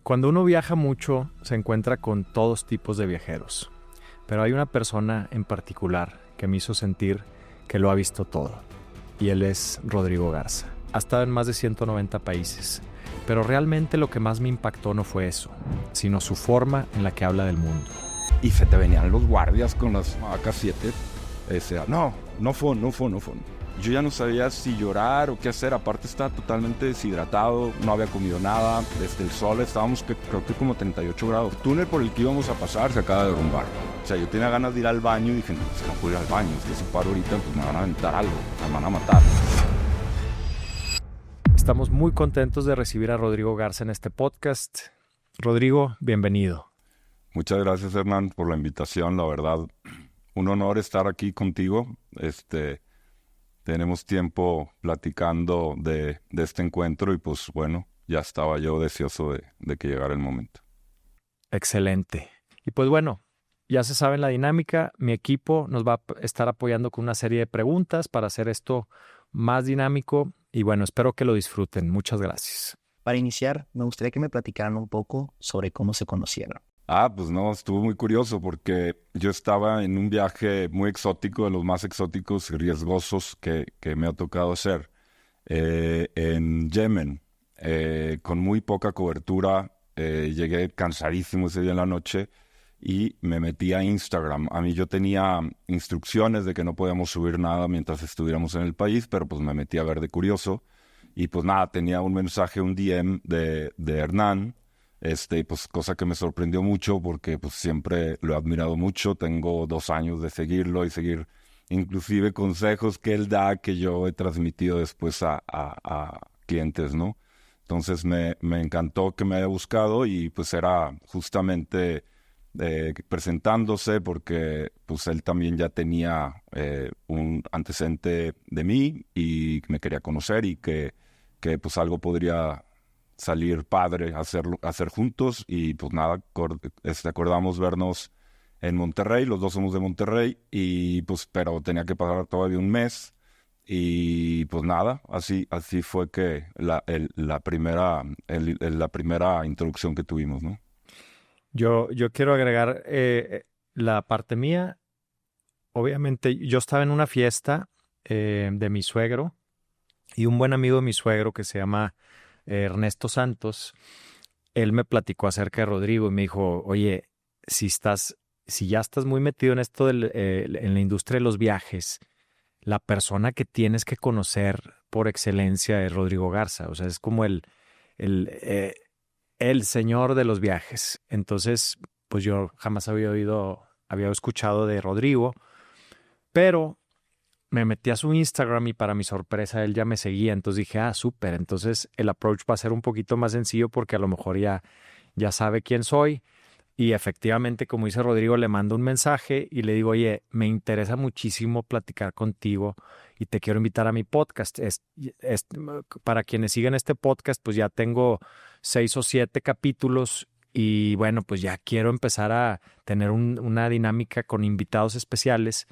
Cuando uno viaja mucho, se encuentra con todos tipos de viajeros. Pero hay una persona en particular que me hizo sentir que lo ha visto todo. Y él es Rodrigo Garza. Ha estado en más de 190 países. Pero realmente lo que más me impactó no fue eso, sino su forma en la que habla del mundo. Y se te venían los guardias con las AK-7. No fue. Yo ya no sabía si llorar o qué hacer. Aparte estaba totalmente deshidratado, no había comido nada. Desde el sol estábamos creo que como 38 grados. El túnel por el que íbamos a pasar se acaba de derrumbar. O sea, yo tenía ganas de ir al baño y dije, no, es que no puedo ir al baño. Es que si paro ahorita pues me van a aventar algo, me van a matar. Estamos muy contentos de recibir a Rodrigo Garza en este podcast. Rodrigo, bienvenido. Muchas gracias, Hernán, por la invitación. La verdad, un honor estar aquí contigo. Tenemos tiempo platicando de este encuentro y pues bueno, ya estaba yo deseoso de que llegara el momento. Excelente. Y pues bueno, ya se sabe la dinámica. Mi equipo nos va a estar apoyando con una serie de preguntas para hacer esto más dinámico. Y bueno, espero que lo disfruten. Muchas gracias. Para iniciar, me gustaría que me platicaran un poco sobre cómo se conocieron. Pues no, estuvo muy curioso porque yo estaba en un viaje muy exótico, de los más exóticos y riesgosos que me ha tocado hacer, en Yemen, con muy poca cobertura. Llegué cansadísimo ese día en la noche y me metí a Instagram. A mí yo tenía instrucciones de que no podíamos subir nada mientras estuviéramos en el país, pero pues me metí a ver de curioso y pues nada, tenía un mensaje, un DM de Hernán. Pues cosa que me sorprendió mucho porque pues siempre lo he admirado mucho. Tengo 2 años de seguirlo y seguir inclusive consejos que él da que yo he transmitido después a clientes, ¿no? Entonces me encantó que me haya buscado y pues era justamente presentándose porque pues él también ya tenía un antecedente de mí y me quería conocer y que pues algo podría salir padre, hacer juntos y pues nada, acordamos vernos en Monterrey, los dos somos de Monterrey y pues pero tenía que pasar todavía un mes y pues nada, así fue que la primera introducción que tuvimos, ¿no? Yo quiero agregar la parte mía. Obviamente, yo estaba en una fiesta de mi suegro y un buen amigo de mi suegro que se llama Ernesto Santos, él me platicó acerca de Rodrigo y me dijo, oye, si ya estás muy metido en esto en la industria de los viajes, la persona que tienes que conocer por excelencia es Rodrigo Garza. O sea, es como el, eh, el señor de los viajes. Entonces, pues yo jamás había escuchado de Rodrigo, pero me metí a su Instagram y para mi sorpresa él ya me seguía. Entonces dije, súper. Entonces el approach va a ser un poquito más sencillo porque a lo mejor ya sabe quién soy. Y efectivamente, como dice Rodrigo, le mando un mensaje y le digo, oye, me interesa muchísimo platicar contigo y te quiero invitar a mi podcast. Para quienes siguen este podcast, pues ya tengo 6 o 7 capítulos y bueno, pues ya quiero empezar a tener una dinámica con invitados especiales.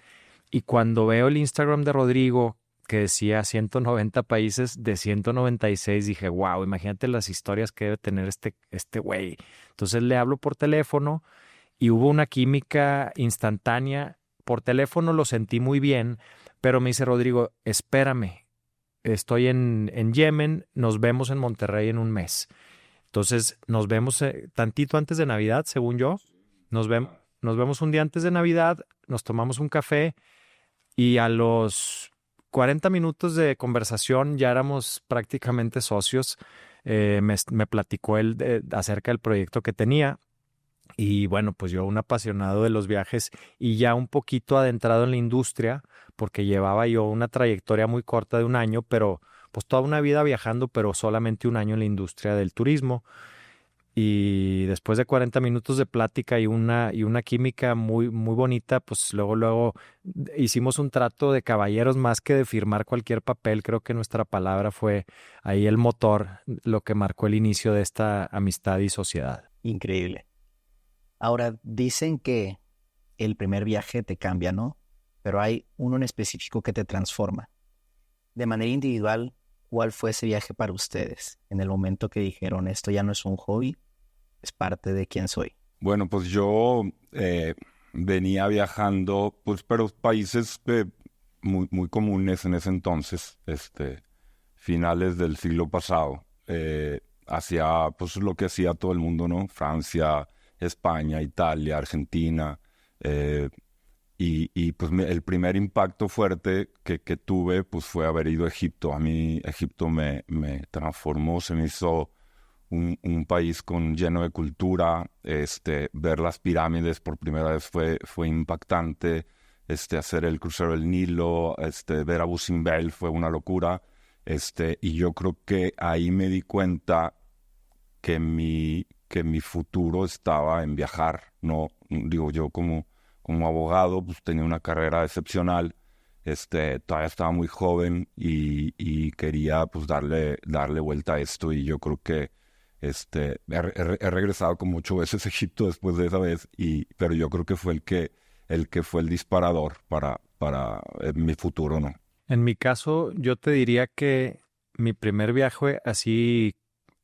Y cuando veo el Instagram de Rodrigo, que decía 190 países de 196, dije, wow, imagínate las historias que debe tener este güey. Entonces le hablo por teléfono y hubo una química instantánea. Por teléfono lo sentí muy bien, pero me dice Rodrigo, espérame, estoy en Yemen, nos vemos en Monterrey en un mes. Entonces nos vemos tantito antes de Navidad, según yo. Nos vemos un día antes de Navidad, nos tomamos un café y a los 40 minutos de conversación ya éramos prácticamente socios. Me platicó él acerca del proyecto que tenía. Y bueno, pues yo un apasionado de los viajes y ya un poquito adentrado en la industria, porque llevaba yo una trayectoria muy corta de 1 año, pero pues toda una vida viajando, pero solamente 1 año en la industria del turismo. Y después de 40 minutos de plática y una química muy, muy bonita, pues luego hicimos un trato de caballeros más que de firmar cualquier papel. Creo que nuestra palabra fue ahí el motor, lo que marcó el inicio de esta amistad y sociedad. Increíble. Ahora, dicen que el primer viaje te cambia, ¿no? Pero hay uno en específico que te transforma. De manera individual, ¿cuál fue ese viaje para ustedes? En el momento que dijeron, esto ya no es un hobby, es parte de quién soy. Bueno, pues yo venía viajando, pues, pero países muy, muy comunes en ese entonces, finales del siglo pasado, hacia, pues, lo que hacía todo el mundo, ¿no? Francia, España, Italia, Argentina, eh, y pues el primer impacto fuerte que tuve, pues, fue haber ido a Egipto. A mí Egipto me transformó, se me hizo un país lleno de cultura. Ver las pirámides por primera vez fue impactante. Hacer el crucero del Nilo, ver Abu Simbel fue una locura. Y yo creo que ahí me di cuenta que mi futuro estaba en viajar. No, digo, yo como abogado, pues tenía una carrera excepcional. Todavía estaba muy joven y quería, pues, darle vuelta a esto. Y yo creo que he regresado como 8 veces a Egipto después de esa vez, pero yo creo que fue el que fue el disparador para mi futuro, ¿no? En mi caso, yo te diría que mi primer viaje así,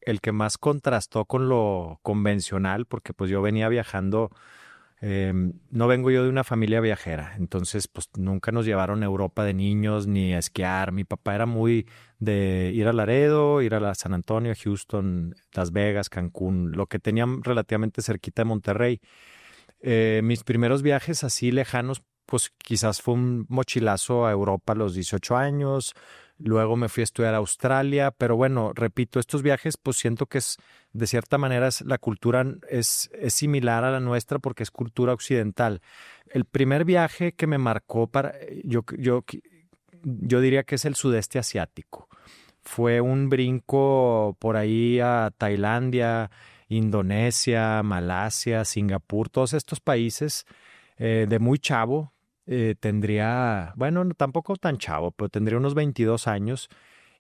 el que más contrastó con lo convencional, porque pues yo venía viajando, no vengo yo de una familia viajera, entonces pues nunca nos llevaron a Europa de niños ni a esquiar. Mi papá era muy de ir a Laredo, ir a San Antonio, Houston, Las Vegas, Cancún, lo que tenían relativamente cerquita de Monterrey. Mis primeros viajes así lejanos, pues quizás fue un mochilazo a Europa a los 18 años, luego me fui a estudiar a Australia, pero bueno, repito, estos viajes pues siento que de cierta manera la cultura es similar a la nuestra porque es cultura occidental. El primer viaje que me marcó yo diría que es el sudeste asiático. Fue un brinco por ahí a Tailandia, Indonesia, Malasia, Singapur, todos estos países de muy chavo. Tendría, bueno, tampoco tan chavo, pero tendría unos 22 años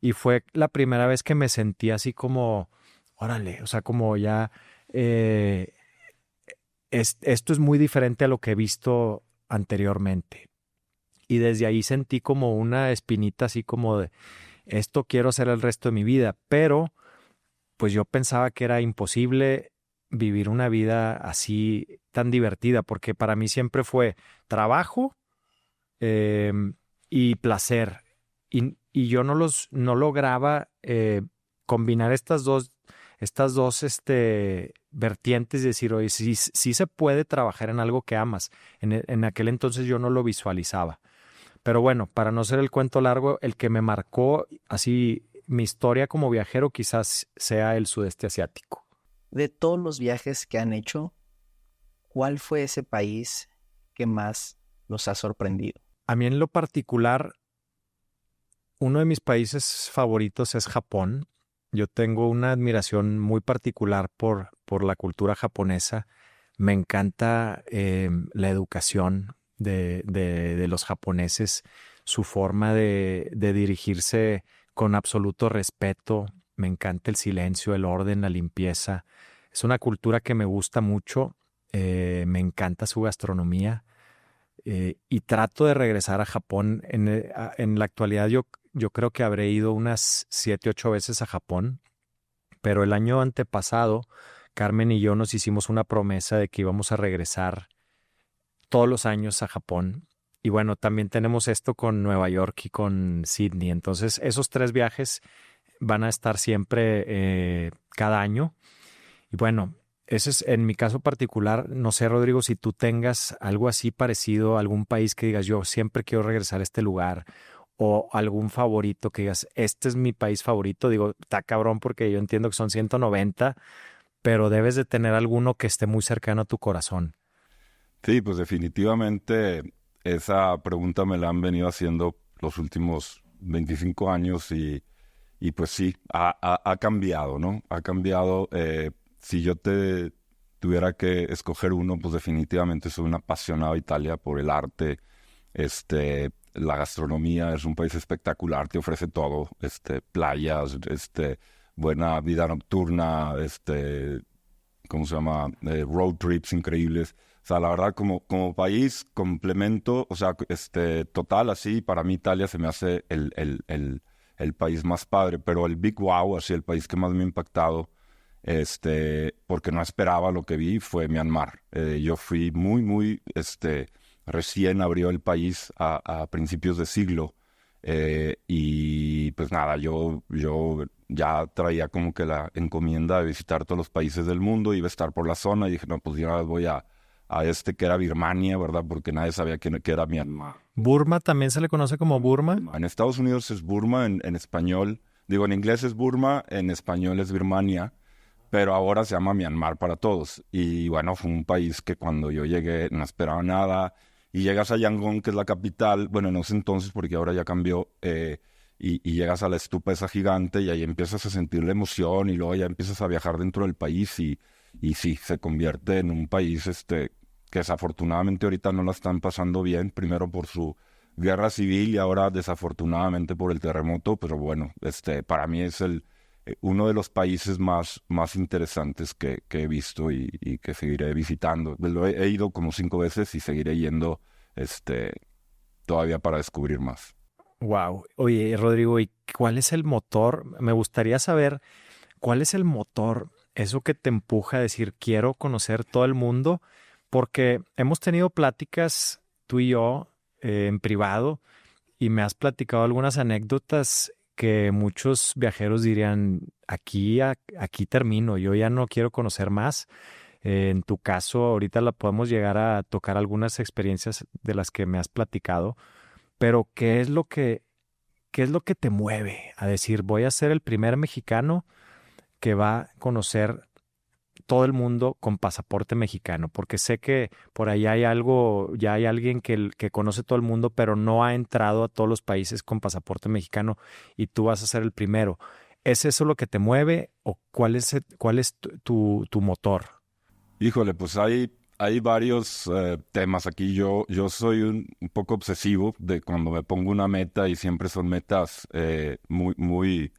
y fue la primera vez que me sentí así como, órale, o sea, como ya, eh, esto es muy diferente a lo que he visto anteriormente. Y desde ahí sentí como una espinita así como de, esto quiero hacer el resto de mi vida, pero pues yo pensaba que era imposible vivir una vida así tan divertida, porque para mí siempre fue trabajo eh, y placer. Y yo no lograba combinar estas dos vertientes y decir, oye, sí se puede trabajar en algo que amas. En aquel entonces yo no lo visualizaba. Pero bueno, para no ser el cuento largo, el que me marcó así mi historia como viajero quizás sea el sudeste asiático. De todos los viajes que han hecho, ¿cuál fue ese país que más los ha sorprendido? A mí en lo particular, uno de mis países favoritos es Japón. Yo tengo una admiración muy particular por la cultura japonesa. Me encanta la educación de los japoneses, su forma de dirigirse con absoluto respeto. Me encanta el silencio, el orden, la limpieza. Es una cultura que me gusta mucho. Me encanta su gastronomía. Y trato de regresar a Japón. En la actualidad yo creo que habré ido unas 7, 8 veces a Japón, pero el año antepasado Carmen y yo nos hicimos una promesa de que íbamos a regresar todos los años a Japón. Y bueno, también tenemos esto con Nueva York y con Sydney. Entonces, esos 3 viajes van a estar siempre cada año. Y bueno, ese es en mi caso particular. No sé, Rodrigo, si tú tengas algo así parecido, algún país que digas, yo siempre quiero regresar a este lugar, o algún favorito que digas, este es mi país favorito. Digo, está cabrón porque yo entiendo que son 190, pero debes de tener alguno que esté muy cercano a tu corazón. Sí, pues definitivamente esa pregunta me la han venido haciendo los últimos 25 años y pues sí, ha cambiado, ¿no? Ha cambiado. Si yo tuviera que escoger uno, pues definitivamente soy un apasionado de Italia por el arte. La gastronomía es un país espectacular, te ofrece todo, playas, buena vida nocturna, ¿cómo se llama? Road trips increíbles. O sea, la verdad, como país, complemento, o sea, total, así, para mí Italia se me hace el país más padre, pero el Big Wow, así, el país que más me ha impactado porque no esperaba lo que vi, fue Myanmar. Yo fui muy, recién abrió el país a principios de siglo, y pues nada, yo ya traía como que la encomienda de visitar todos los países del mundo, iba a estar por la zona y dije, no, pues ya voy a que era Birmania, ¿verdad? Porque nadie sabía que era Myanmar. Burma también se le conoce como Burma. En Estados Unidos es Burma en español. Digo, en inglés es Burma, en español es Birmania, pero ahora se llama Myanmar para todos. Y bueno, fue un país que cuando yo llegué no esperaba nada. Y llegas a Yangon, que es la capital, bueno, en ese entonces, porque ahora ya cambió, y llegas a la estupa esa gigante y ahí empiezas a sentir la emoción y luego ya empiezas a viajar dentro del país y sí, se convierte en un país que desafortunadamente ahorita no la están pasando bien, primero por su guerra civil y ahora desafortunadamente por el terremoto, pero bueno, para mí es uno de los países más interesantes que he visto y que seguiré visitando. He ido como 5 veces y seguiré yendo todavía para descubrir más. Wow. Oye, Rodrigo, ¿y cuál es el motor? Me gustaría saber cuál es el motor, eso que te empuja a decir, quiero conocer todo el mundo, porque hemos tenido pláticas tú y yo en privado y me has platicado algunas anécdotas que muchos viajeros dirían, aquí termino, yo ya no quiero conocer más. En tu caso, ahorita la podemos llegar a tocar algunas experiencias de las que me has platicado, pero qué es lo que te mueve a decir, voy a ser el primer mexicano que va a conocer todo el mundo con pasaporte mexicano? Porque sé que por ahí hay algo, ya hay alguien que conoce todo el mundo, pero no ha entrado a todos los países con pasaporte mexicano y tú vas a ser el primero. ¿Es eso lo que te mueve o cuál es tu motor? Híjole, pues hay varios temas aquí. Yo soy un poco obsesivo de cuando me pongo una meta y siempre son metas muy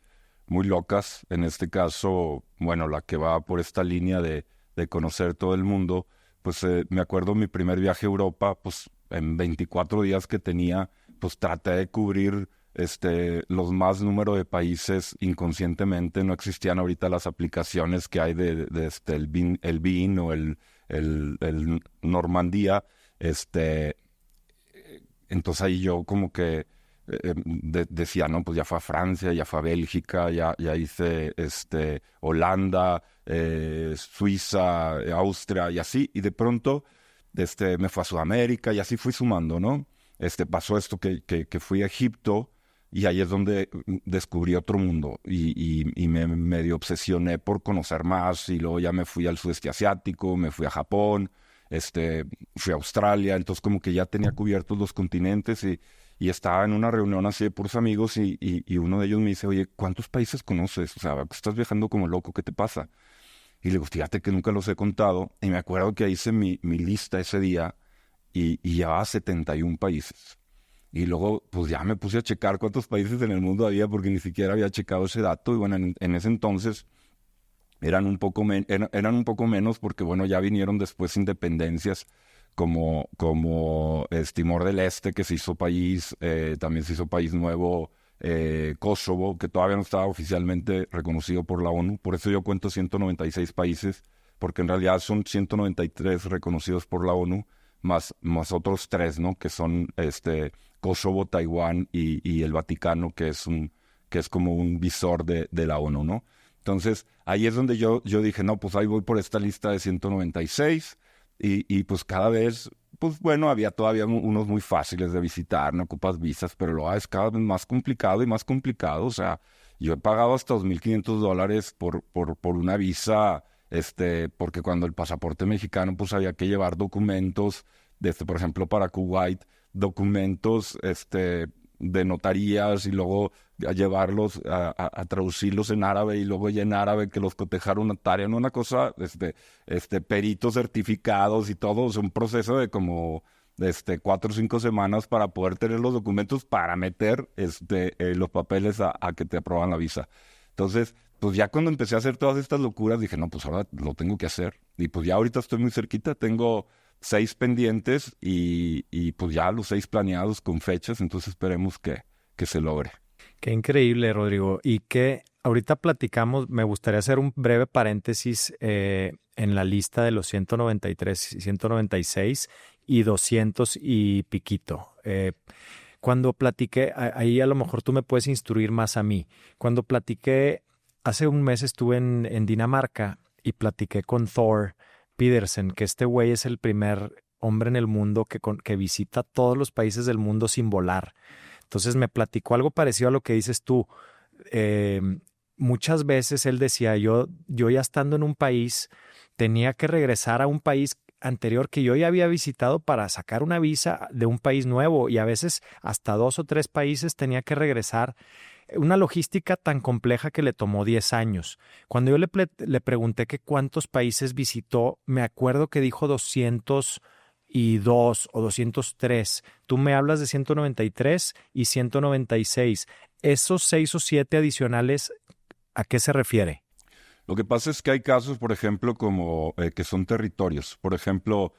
locas. En este caso, bueno, la que va por esta línea de conocer todo el mundo, pues me acuerdo mi primer viaje a Europa, pues en 24 días que tenía, pues traté de cubrir los más número de países inconscientemente. No existían ahorita las aplicaciones que hay el BIN o el Normandía. Entonces ahí yo como que decía, no, pues ya fue a Francia, ya fue a Bélgica, ya hice Holanda, Suiza, Austria y así, y de pronto me fue a Sudamérica y así fui sumando, ¿no? Pasó esto que fui a Egipto y ahí es donde descubrí otro mundo y me medio obsesioné por conocer más y luego ya me fui al sudeste asiático, me fui a Japón, fui a Australia, entonces como que ya tenía cubiertos los continentes y estaba en una reunión así de puros amigos y uno de ellos me dice, oye, ¿cuántos países conoces? O sea, estás viajando como loco, ¿qué te pasa? Y le digo, fíjate que nunca los he contado. Y me acuerdo que hice mi lista ese día y llevaba 71 países. Y luego, pues ya me puse a checar cuántos países en el mundo había porque ni siquiera había checado ese dato. Y bueno, en ese entonces eran un poco menos porque, bueno, ya vinieron después independencias como Timor del Este, que se hizo país, también se hizo país nuevo, Kosovo, que todavía no estaba oficialmente reconocido por la ONU. Por eso yo cuento 196 países, porque en realidad son 193 reconocidos por la ONU, más otros 3, ¿no? Que son Kosovo, Taiwán y el Vaticano, que es como un visor de la ONU, ¿no? Entonces, ahí es donde yo dije, no, pues ahí voy por esta lista de 196 y pues cada vez, pues bueno, había todavía unos muy fáciles de visitar, no ocupas visas, pero lo es cada vez más complicado y más complicado. O sea, yo he pagado hasta $2,500 por una visa, porque cuando el pasaporte mexicano, pues había que llevar documentos, por ejemplo, para Kuwait, documentos, de notarías y luego a llevarlos a traducirlos en árabe y luego ya en árabe que los cotejara un notario, no una cosa, peritos certificados y todo, es un proceso de como 4 o 5 semanas para poder tener los documentos para meter los papeles a que te aprueban la visa. Entonces, pues ya cuando empecé a hacer todas estas locuras dije, no, pues ahora lo tengo que hacer. Y pues ya ahorita estoy muy cerquita, tengo 6 pendientes y pues ya los 6 planeados con fechas, entonces esperemos que se logre. Qué increíble, Rodrigo. Y que ahorita platicamos, me gustaría hacer un breve paréntesis en la lista de los 193, 196 y 200 y piquito. Cuando platiqué, ahí a lo mejor tú me puedes instruir más a mí. Cuando platiqué, hace un mes estuve en Dinamarca y platiqué con Thor Pedersen, que este güey es el primer hombre en el mundo que visita todos los países del mundo sin volar. Entonces me platicó algo parecido a lo que dices tú. Eh, Muchas veces él decía, yo ya estando en un país, tenía que regresar a un país anterior que yo ya había visitado para sacar una visa de un país nuevo y a veces hasta 2 o 3 países tenía que regresar. Una logística tan compleja que le tomó 10 años. Cuando yo le pregunté que cuántos países visitó, me acuerdo que dijo 202 o 203. Tú me hablas de 193 y 196. Esos 6 o 7 adicionales, ¿a qué se refiere? Lo que pasa es que hay casos, por ejemplo, como que son territorios. Por ejemplo,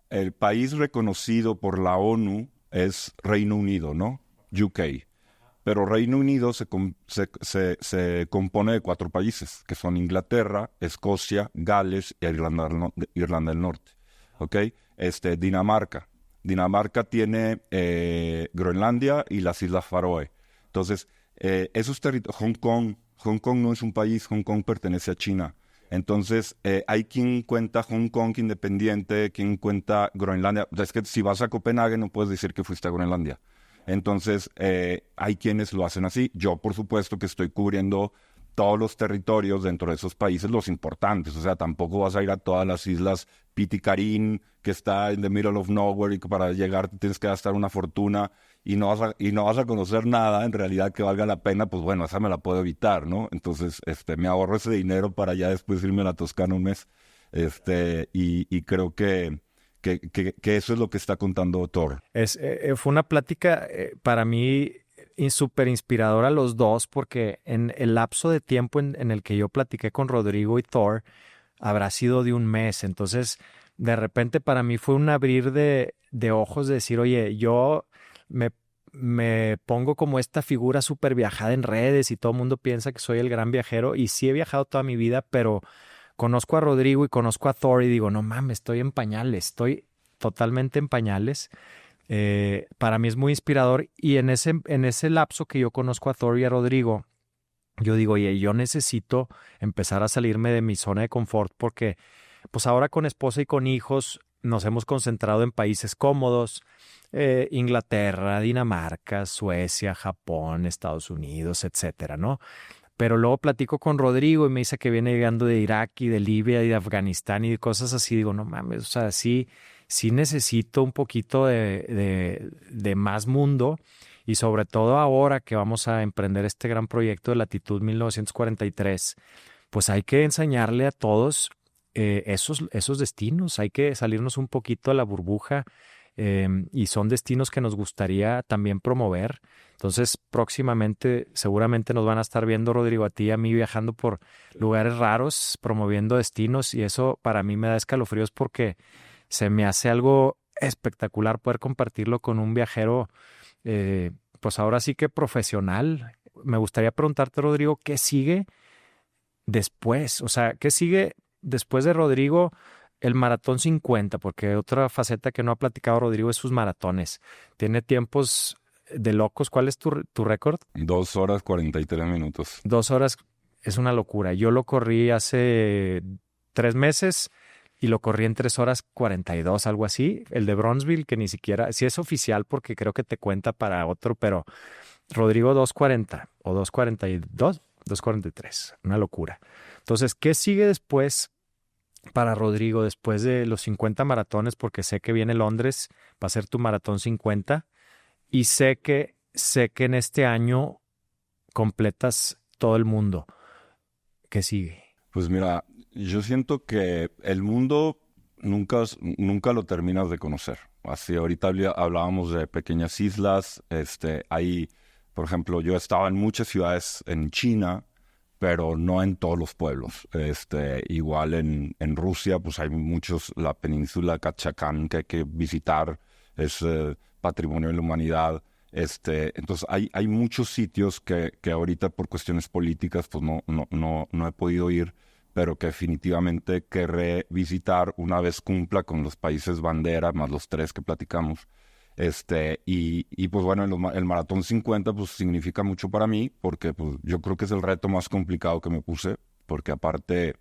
el país reconocido por la ONU es Reino Unido, ¿no? UK. Pero Reino Unido se compone de 4 países, que son Inglaterra, Escocia, Gales y Irlanda del Norte. ¿Ok? Dinamarca. Dinamarca tiene Groenlandia y las Islas Faroe. Entonces, esos territorios, Hong Kong no es un país, Hong Kong pertenece a China. Entonces, hay quien cuenta Hong Kong independiente, quien cuenta Groenlandia. Es que si vas a Copenhague no puedes decir que fuiste a Groenlandia. Entonces, hay quienes lo hacen así. Yo, por supuesto, que estoy cubriendo todos los territorios dentro de esos países, los importantes. O sea, tampoco vas a ir a todas las islas Pitcairn, que está en the middle of nowhere, y que para llegar tienes que gastar una fortuna y no vas a conocer nada en realidad que valga la pena. Pues bueno, esa me la puedo evitar, ¿no? Entonces, me ahorro ese dinero para ya después irme a la Toscana un mes. Y creo que eso es lo que está contando Thor. Fue una plática para mí súper inspiradora los dos, porque en el lapso de tiempo en el que yo platiqué con Rodrigo y Thor habrá sido de un mes. Entonces, de repente para mí fue un abrir de ojos de decir, oye, yo me pongo como esta figura súper viajada en redes y todo el mundo piensa que soy el gran viajero, y sí he viajado toda mi vida, pero conozco a Rodrigo y conozco a Thor y digo, no mames, estoy en pañales, estoy totalmente en pañales. Para mí es muy inspirador, y en ese lapso que yo conozco a Thor y a Rodrigo, yo digo, oye, yo necesito empezar a salirme de mi zona de confort, porque pues ahora con esposa y con hijos nos hemos concentrado en países cómodos, Inglaterra, Dinamarca, Suecia, Japón, Estados Unidos, etcétera, ¿no? Pero luego platico con Rodrigo y me dice que viene llegando de Irak y de Libia y de Afganistán y de cosas así. Digo, no mames, o sea, sí necesito un poquito de más mundo, y sobre todo ahora que vamos a emprender este gran proyecto de Latitud 1943, pues hay que enseñarle a todos esos destinos. Hay que salirnos un poquito de la burbuja, y son destinos que nos gustaría también promover. Entonces, próximamente seguramente nos van a estar viendo, Rodrigo, a ti y a mí viajando por lugares raros, promoviendo destinos, y eso para mí me da escalofríos porque se me hace algo espectacular poder compartirlo con un viajero, pues ahora sí que profesional. Me gustaría preguntarte, Rodrigo, ¿qué sigue después? O sea, ¿qué sigue después de Rodrigo? El maratón 50, porque otra faceta que no ha platicado Rodrigo es sus maratones. Tiene tiempos de locos. ¿Cuál es tu récord? 2 horas 43 minutos. 2 horas es una locura. Yo lo corrí hace 3 meses y lo corrí en 3 horas 42, algo así. El de Bronzeville, que ni siquiera, sí es oficial porque creo que te cuenta para otro, pero Rodrigo 2:40 o 2:42, 2:43, una locura. Entonces, ¿qué sigue después para Rodrigo después de los 50 maratones? Porque sé que viene Londres, va a ser tu maratón 50, y sé que en este año completas todo el mundo. ¿Qué sigue? Pues mira, yo siento que el mundo nunca lo terminas de conocer. Así, ahorita hablábamos de pequeñas islas. Por ejemplo, yo estaba en muchas ciudades en China, pero no en todos los pueblos. Igual en Rusia, pues hay la península Kachakán que hay que visitar, es patrimonio de la humanidad. Entonces hay muchos sitios que ahorita por cuestiones políticas pues no he podido ir, pero que definitivamente querré visitar una vez cumpla con los países bandera, más los 3 que platicamos. Y pues bueno, el Maratón 50 pues significa mucho para mí, porque pues yo creo que es el reto más complicado que me puse, porque aparte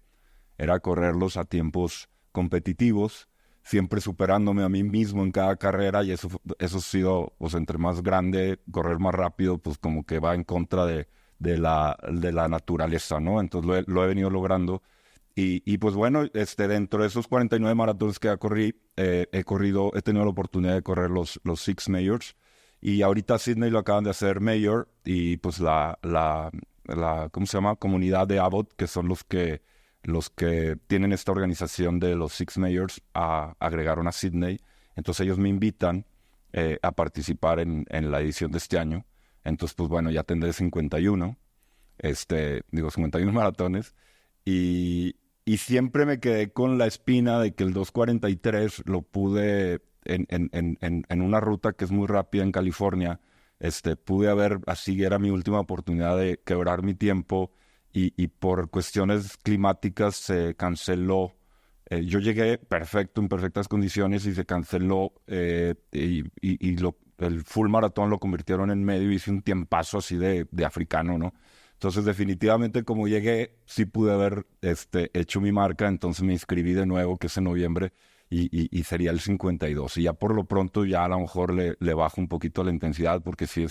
era correrlos a tiempos competitivos, siempre superándome a mí mismo en cada carrera, y eso ha sido, pues entre más grande, correr más rápido, pues como que va en contra de la naturaleza, ¿no? Entonces lo he venido logrando. Y pues bueno, dentro de esos 49 maratones que ya corrí, he tenido la oportunidad de correr los Six Majors, y ahorita Sydney lo acaban de hacer Major, y pues ¿cómo se llama? Comunidad de Abbott, que son los que tienen esta organización de los Six Majors, agregaron a Sydney. Entonces ellos me invitan a participar en la edición de este año. Entonces, pues bueno, ya tendré 51, 51 maratones. Y siempre me quedé con la espina de que el 2:43 lo pude en una ruta que es muy rápida en California. Pude haber, así era mi última oportunidad de quebrar mi tiempo, y por cuestiones climáticas se canceló. Yo llegué perfecto, en perfectas condiciones, y se canceló, el full maratón lo convirtieron en medio, y hice un tiempazo así de africano, ¿no? Entonces, definitivamente, como llegué, sí pude haber hecho mi marca. Entonces me inscribí de nuevo, que es en noviembre, y sería el 52. Y ya por lo pronto, ya a lo mejor le bajo un poquito la intensidad, porque sí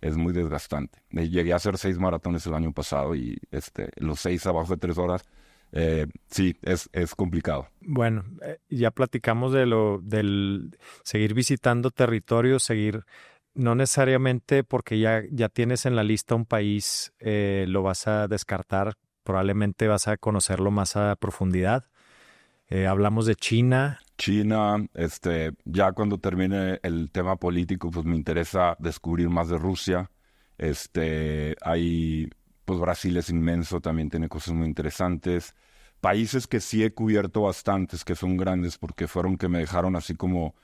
es muy desgastante. Llegué a hacer 6 maratones el año pasado, y los 6 abajo de 3 horas, sí, es complicado. Bueno, ya platicamos del seguir visitando territorios, seguir, no necesariamente porque ya tienes en la lista un país, lo vas a descartar, probablemente vas a conocerlo más a profundidad. Hablamos de China. China, ya cuando termine el tema político, pues me interesa descubrir más de Rusia. Pues Brasil es inmenso, también tiene cosas muy interesantes. Países que sí he cubierto bastantes, que son grandes, porque fueron que me dejaron así como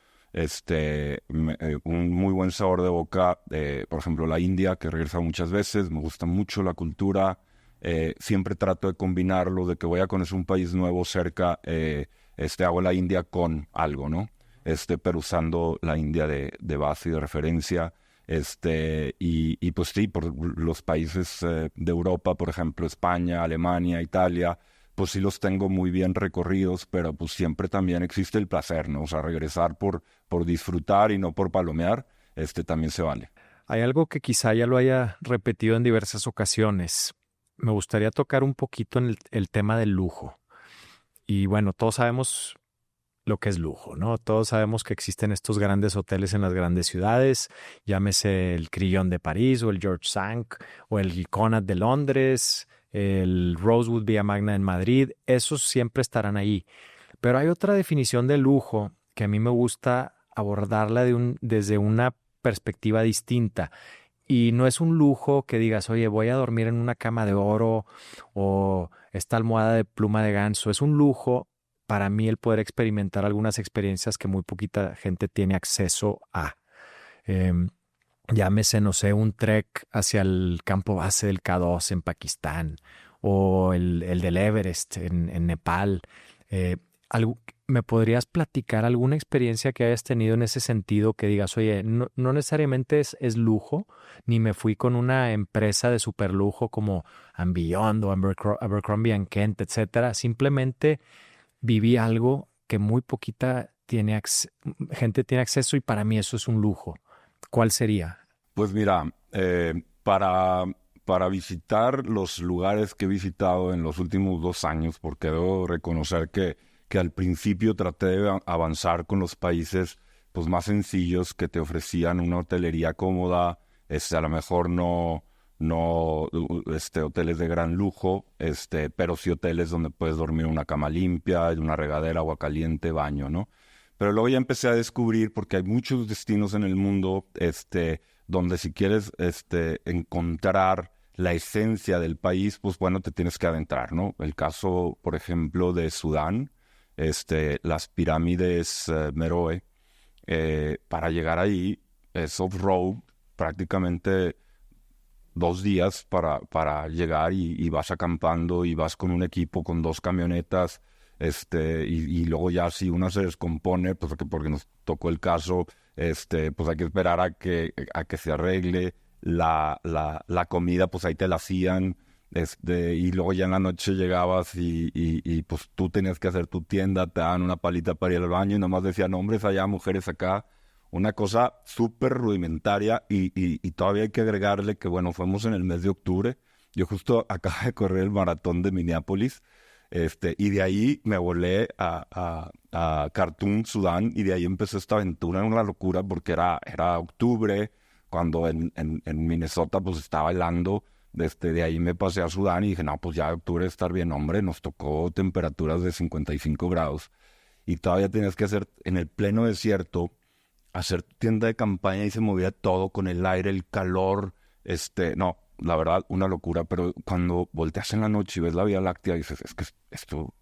un muy buen sabor de boca. Por ejemplo, la India, que he regresado muchas veces, me gusta mucho la cultura. Siempre trato de combinarlo, de que voy a conocer un país nuevo cerca, hago la India con algo, ¿no? Pero usando la India de base y de referencia. Y pues sí, por los países de Europa, por ejemplo, España, Alemania, Italia, pues sí los tengo muy bien recorridos, pero pues siempre también existe el placer, ¿no? O sea, regresar por disfrutar y no por palomear, también se vale. Hay algo que quizá ya lo haya repetido en diversas ocasiones. Me gustaría tocar un poquito en el tema del lujo. Y bueno, todos sabemos lo que es lujo, ¿no? Todos sabemos que existen estos grandes hoteles en las grandes ciudades, llámese el Crillon de París o el George Cinq o el Connaught de Londres, el Rosewood Villa Magna en Madrid, esos siempre estarán ahí. Pero hay otra definición de lujo que a mí me gusta abordarla desde una perspectiva distinta. Y no es un lujo que digas, oye, voy a dormir en una cama de oro o esta almohada de pluma de ganso. Es un lujo para mí el poder experimentar algunas experiencias que muy poquita gente tiene acceso a. Llámese, no sé, un trek hacia el campo base del K2 en Pakistán o el del Everest en Nepal. Eh, ¿Me podrías platicar alguna experiencia que hayas tenido en ese sentido que digas, oye, no necesariamente es lujo, ni me fui con una empresa de superlujo como Beyond o Abercrombie and Kent, etcétera? Simplemente viví algo que muy poquita gente tiene acceso, y para mí eso es un lujo. ¿Cuál sería? Pues mira, para visitar los lugares que he visitado en los últimos 2 años, porque debo reconocer que al principio traté de avanzar con los países pues más sencillos, que te ofrecían una hotelería cómoda, a lo mejor no hoteles de gran lujo, pero sí hoteles donde puedes dormir en una cama limpia, en una regadera, agua caliente, baño, ¿no? Pero luego ya empecé a descubrir, porque hay muchos destinos en el mundo, donde si quieres encontrar la esencia del país, pues bueno, te tienes que adentrar, ¿no? El caso, por ejemplo, de Sudán, las pirámides Meroe, para llegar ahí es off-road, prácticamente 2 días para llegar y vas acampando y vas con un equipo, con 2 camionetas, y luego ya si una se descompone, pues porque nos tocó el caso, pues hay que esperar a que se arregle la comida, pues ahí te la hacían, y luego ya en la noche llegabas y pues tú tenías que hacer tu tienda, te daban una palita para ir al baño y nomás decían hombres allá, mujeres acá. Una cosa súper rudimentaria y todavía hay que agregarle que, bueno, fuimos en el mes de octubre. Yo justo acabo de correr el maratón de Minneapolis, y de ahí me volé a Khartoum, Sudán, y de ahí empezó esta aventura, una locura, porque era octubre, cuando en Minnesota pues estaba helando. De ahí me pasé a Sudán y dije, no, pues ya octubre estar bien, hombre, nos tocó temperaturas de 55 grados. Y todavía tenías que hacer en el pleno desierto hacer tienda de campaña y se movía todo con el aire, el calor, no, la verdad, una locura, pero cuando volteas en la noche y ves la Vía Láctea, dices, es que esto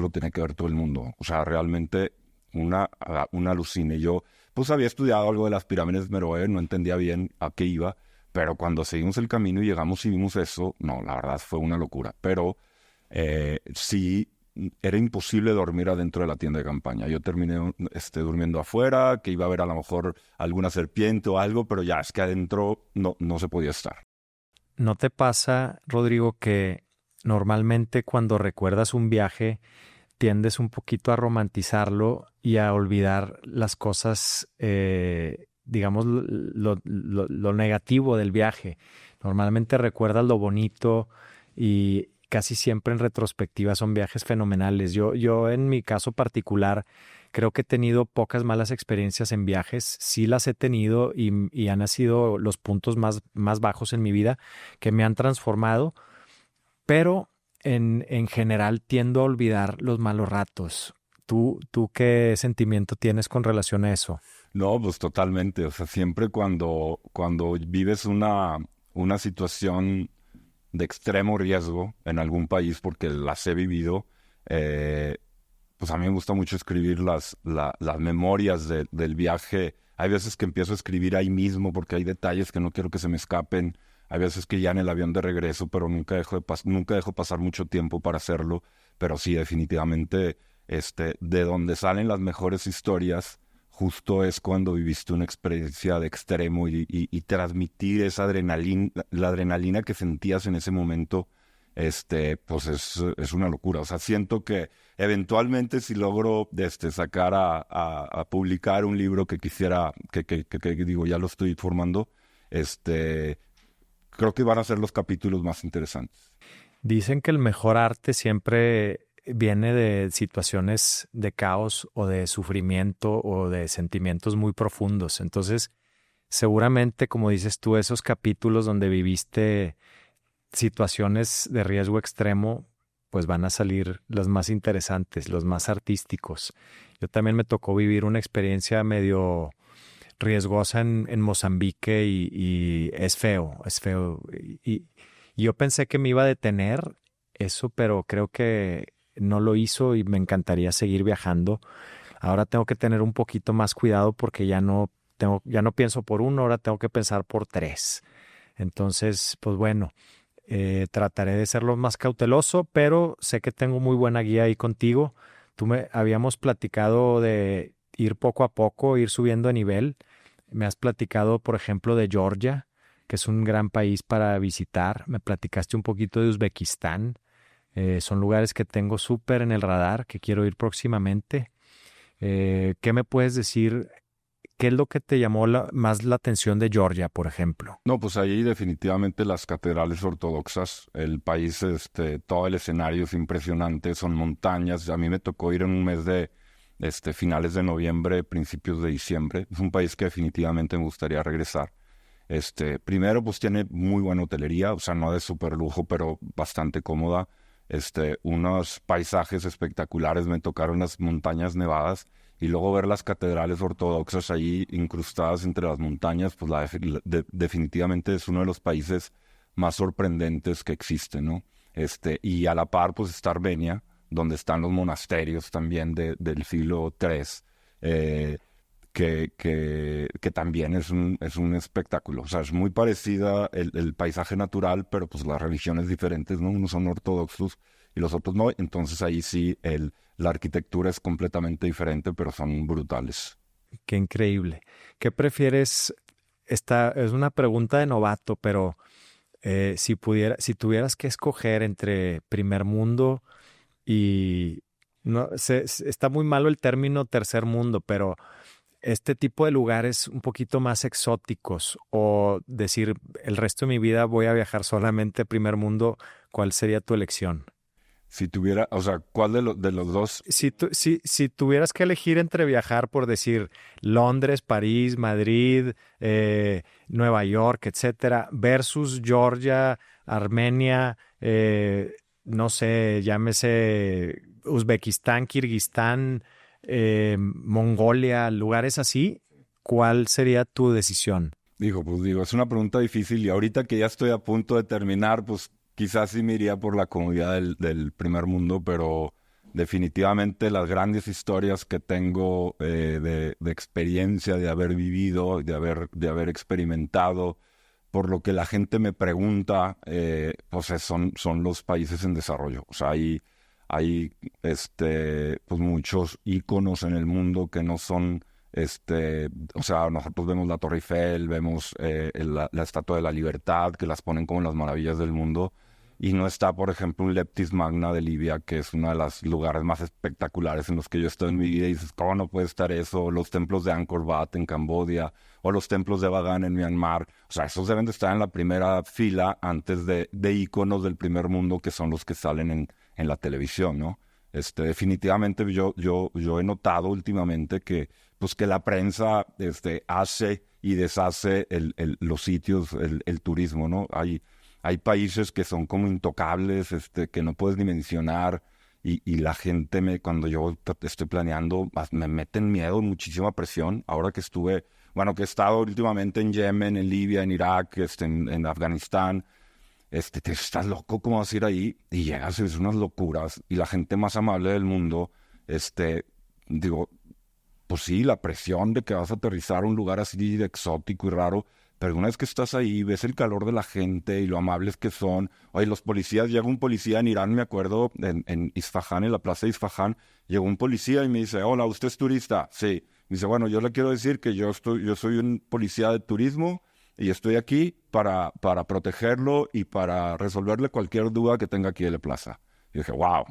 lo tiene que ver todo el mundo, o sea, realmente una alucine. Yo, pues había estudiado algo de las pirámides de Meroe, no entendía bien a qué iba, pero cuando seguimos el camino y llegamos y vimos eso, no, la verdad fue una locura, pero sí, era imposible dormir adentro de la tienda de campaña. Yo terminé durmiendo afuera, que iba a haber a lo mejor alguna serpiente o algo, pero ya es que adentro no se podía estar. ¿No te pasa, Rodrigo, que normalmente cuando recuerdas un viaje tiendes un poquito a romantizarlo y a olvidar las cosas, digamos, lo negativo del viaje? Normalmente recuerdas lo bonito y casi siempre en retrospectiva son viajes fenomenales. Yo en mi caso particular creo que he tenido pocas malas experiencias en viajes. Sí las he tenido y han sido los puntos más bajos en mi vida que me han transformado, pero en general tiendo a olvidar los malos ratos. ¿Tú qué sentimiento tienes con relación a eso? No, pues totalmente. O sea, siempre cuando vives una situación de extremo riesgo en algún país, porque las he vivido, pues a mí me gusta mucho escribir las memorias del viaje. Hay veces que empiezo a escribir ahí mismo porque hay detalles que no quiero que se me escapen. Hay veces que ya en el avión de regreso, pero nunca dejo pasar mucho tiempo para hacerlo. Pero sí, definitivamente, de donde salen las mejores historias, justo es cuando viviste una experiencia de extremo y transmitir esa adrenalina, la adrenalina que sentías en ese momento, pues es una locura. O sea, siento que eventualmente si logro sacar a publicar un libro que quisiera, que digo, ya lo estoy formando, creo que van a ser los capítulos más interesantes. Dicen que el mejor arte siempre viene de situaciones de caos o de sufrimiento o de sentimientos muy profundos. Entonces, seguramente, como dices tú, esos capítulos donde viviste situaciones de riesgo extremo, pues van a salir los más interesantes, los más artísticos. Yo también me tocó vivir una experiencia medio riesgosa en Mozambique y es feo, es feo. Y yo pensé que me iba a detener eso, pero creo que no lo hizo y me encantaría seguir viajando. Ahora tengo que tener un poquito más cuidado porque ya no pienso por uno, ahora tengo que pensar por tres. Entonces, pues bueno, trataré de ser lo más cauteloso, pero sé que tengo muy buena guía ahí contigo. Habíamos platicado de ir poco a poco, ir subiendo de nivel. Me has platicado, por ejemplo, de Georgia, que es un gran país para visitar. Me platicaste un poquito de Uzbekistán. Son lugares que tengo súper en el radar, que quiero ir próximamente. ¿Qué me puedes decir? ¿Qué es lo que te llamó más la atención de Georgia, por ejemplo? No, pues ahí definitivamente las catedrales ortodoxas, el país, todo el escenario es impresionante, son montañas. A mí me tocó ir en un mes de finales de noviembre, principios de diciembre. Es un país que definitivamente me gustaría regresar. Primero, pues tiene muy buena hotelería, o sea, no de súper lujo, pero bastante cómoda. Unos paisajes espectaculares, me tocaron las montañas nevadas y luego ver las catedrales ortodoxas ahí incrustadas entre las montañas, pues definitivamente es uno de los países más sorprendentes que existen, ¿no? Y a la par, pues está Armenia, donde están los monasterios también del siglo III. que también es un espectáculo. O sea, es muy parecida el paisaje natural, pero pues las religiones diferentes, ¿no? Unos son ortodoxos y los otros no. Entonces ahí sí la arquitectura es completamente diferente, pero son brutales. Qué increíble. ¿Qué prefieres? Esta es una pregunta de novato, pero si tuvieras que escoger entre primer mundo y no está muy malo el término tercer mundo, pero este tipo de lugares un poquito más exóticos o decir el resto de mi vida voy a viajar solamente primer mundo, ¿cuál sería tu elección? Si tuviera, o sea, ¿cuál de los dos? Si tuvieras que elegir entre viajar por decir Londres, París, Madrid, Nueva York, etcétera, versus Georgia, Armenia, no sé, llámese Uzbekistán, Kirguistán, Mongolia, lugares así, ¿cuál sería tu decisión? Digo, es una pregunta difícil y ahorita que ya estoy a punto de terminar, pues quizás sí me iría por la comodidad del primer mundo, pero definitivamente las grandes historias que tengo de experiencia, de haber vivido, de haber experimentado, por lo que la gente me pregunta, pues son los países en desarrollo. O sea, hay pues muchos íconos en el mundo que no son o sea, nosotros vemos la Torre Eiffel, vemos la Estatua de la Libertad, que las ponen como las maravillas del mundo, y no está, por ejemplo, un Leptis Magna de Libia, que es uno de los lugares más espectaculares en los que yo he estado en mi vida, y dices, ¿cómo no puede estar eso? Los templos de Angkor Wat en Camboya, o los templos de Bagan en Myanmar, o sea, esos deben de estar en la primera fila antes de íconos del primer mundo, que son los que salen en la televisión, ¿no? Definitivamente yo he notado últimamente que pues que la prensa hace y deshace los sitios, el turismo, ¿no? Hay países que son como intocables, que no puedes ni mencionar, y la gente cuando yo estoy planeando, me meten miedo, muchísima presión. Ahora que que he estado últimamente en Yemen, en Libia, en Irak, en Afganistán, te estás loco, ¿cómo vas a ir ahí? Y llegas y es unas locuras, y la gente más amable del mundo, digo, pues sí, la presión de que vas a aterrizar a un lugar así de exótico y raro, pero una vez que estás ahí, ves el calor de la gente y lo amables que son. Oye, los policías, llega un policía en Irán, me acuerdo, en Isfahán, en la plaza de Isfahán, llegó un policía y me dice, hola, ¿usted es turista? Sí. Me dice, bueno, yo le quiero decir que yo soy un policía de turismo y estoy aquí para protegerlo y para resolverle cualquier duda que tenga aquí en la plaza. Y dije, wow.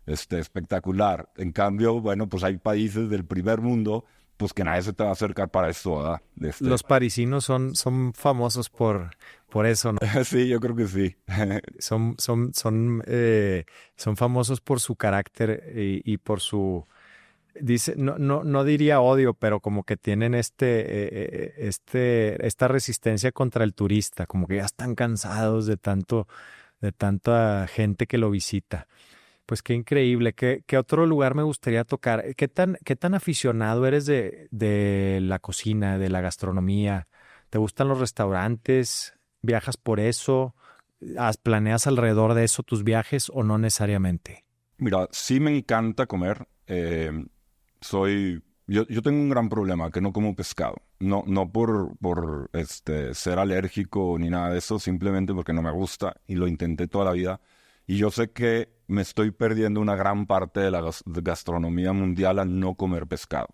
Espectacular. En cambio, bueno, pues hay países del primer mundo, pues que nadie se te va a acercar para eso, ¿verdad? Los parisinos son famosos por eso, ¿no? Sí, yo creo que sí. Son famosos por su carácter y por su, dice, no diría odio, pero como que tienen esta resistencia contra el turista, como que ya están cansados de tanta gente que lo visita. Pues qué increíble. ¿Qué otro lugar me gustaría tocar? ¿Qué tan aficionado eres de la cocina, de la gastronomía? ¿Te gustan los restaurantes? ¿Viajas por eso? ¿Planeas alrededor de eso tus viajes o no necesariamente? Mira, sí me encanta comer. Yo tengo un gran problema, que no como pescado. No por ser alérgico ni nada de eso, simplemente porque no me gusta y lo intenté toda la vida. Y yo sé que me estoy perdiendo una gran parte de la gastronomía mundial al no comer pescado.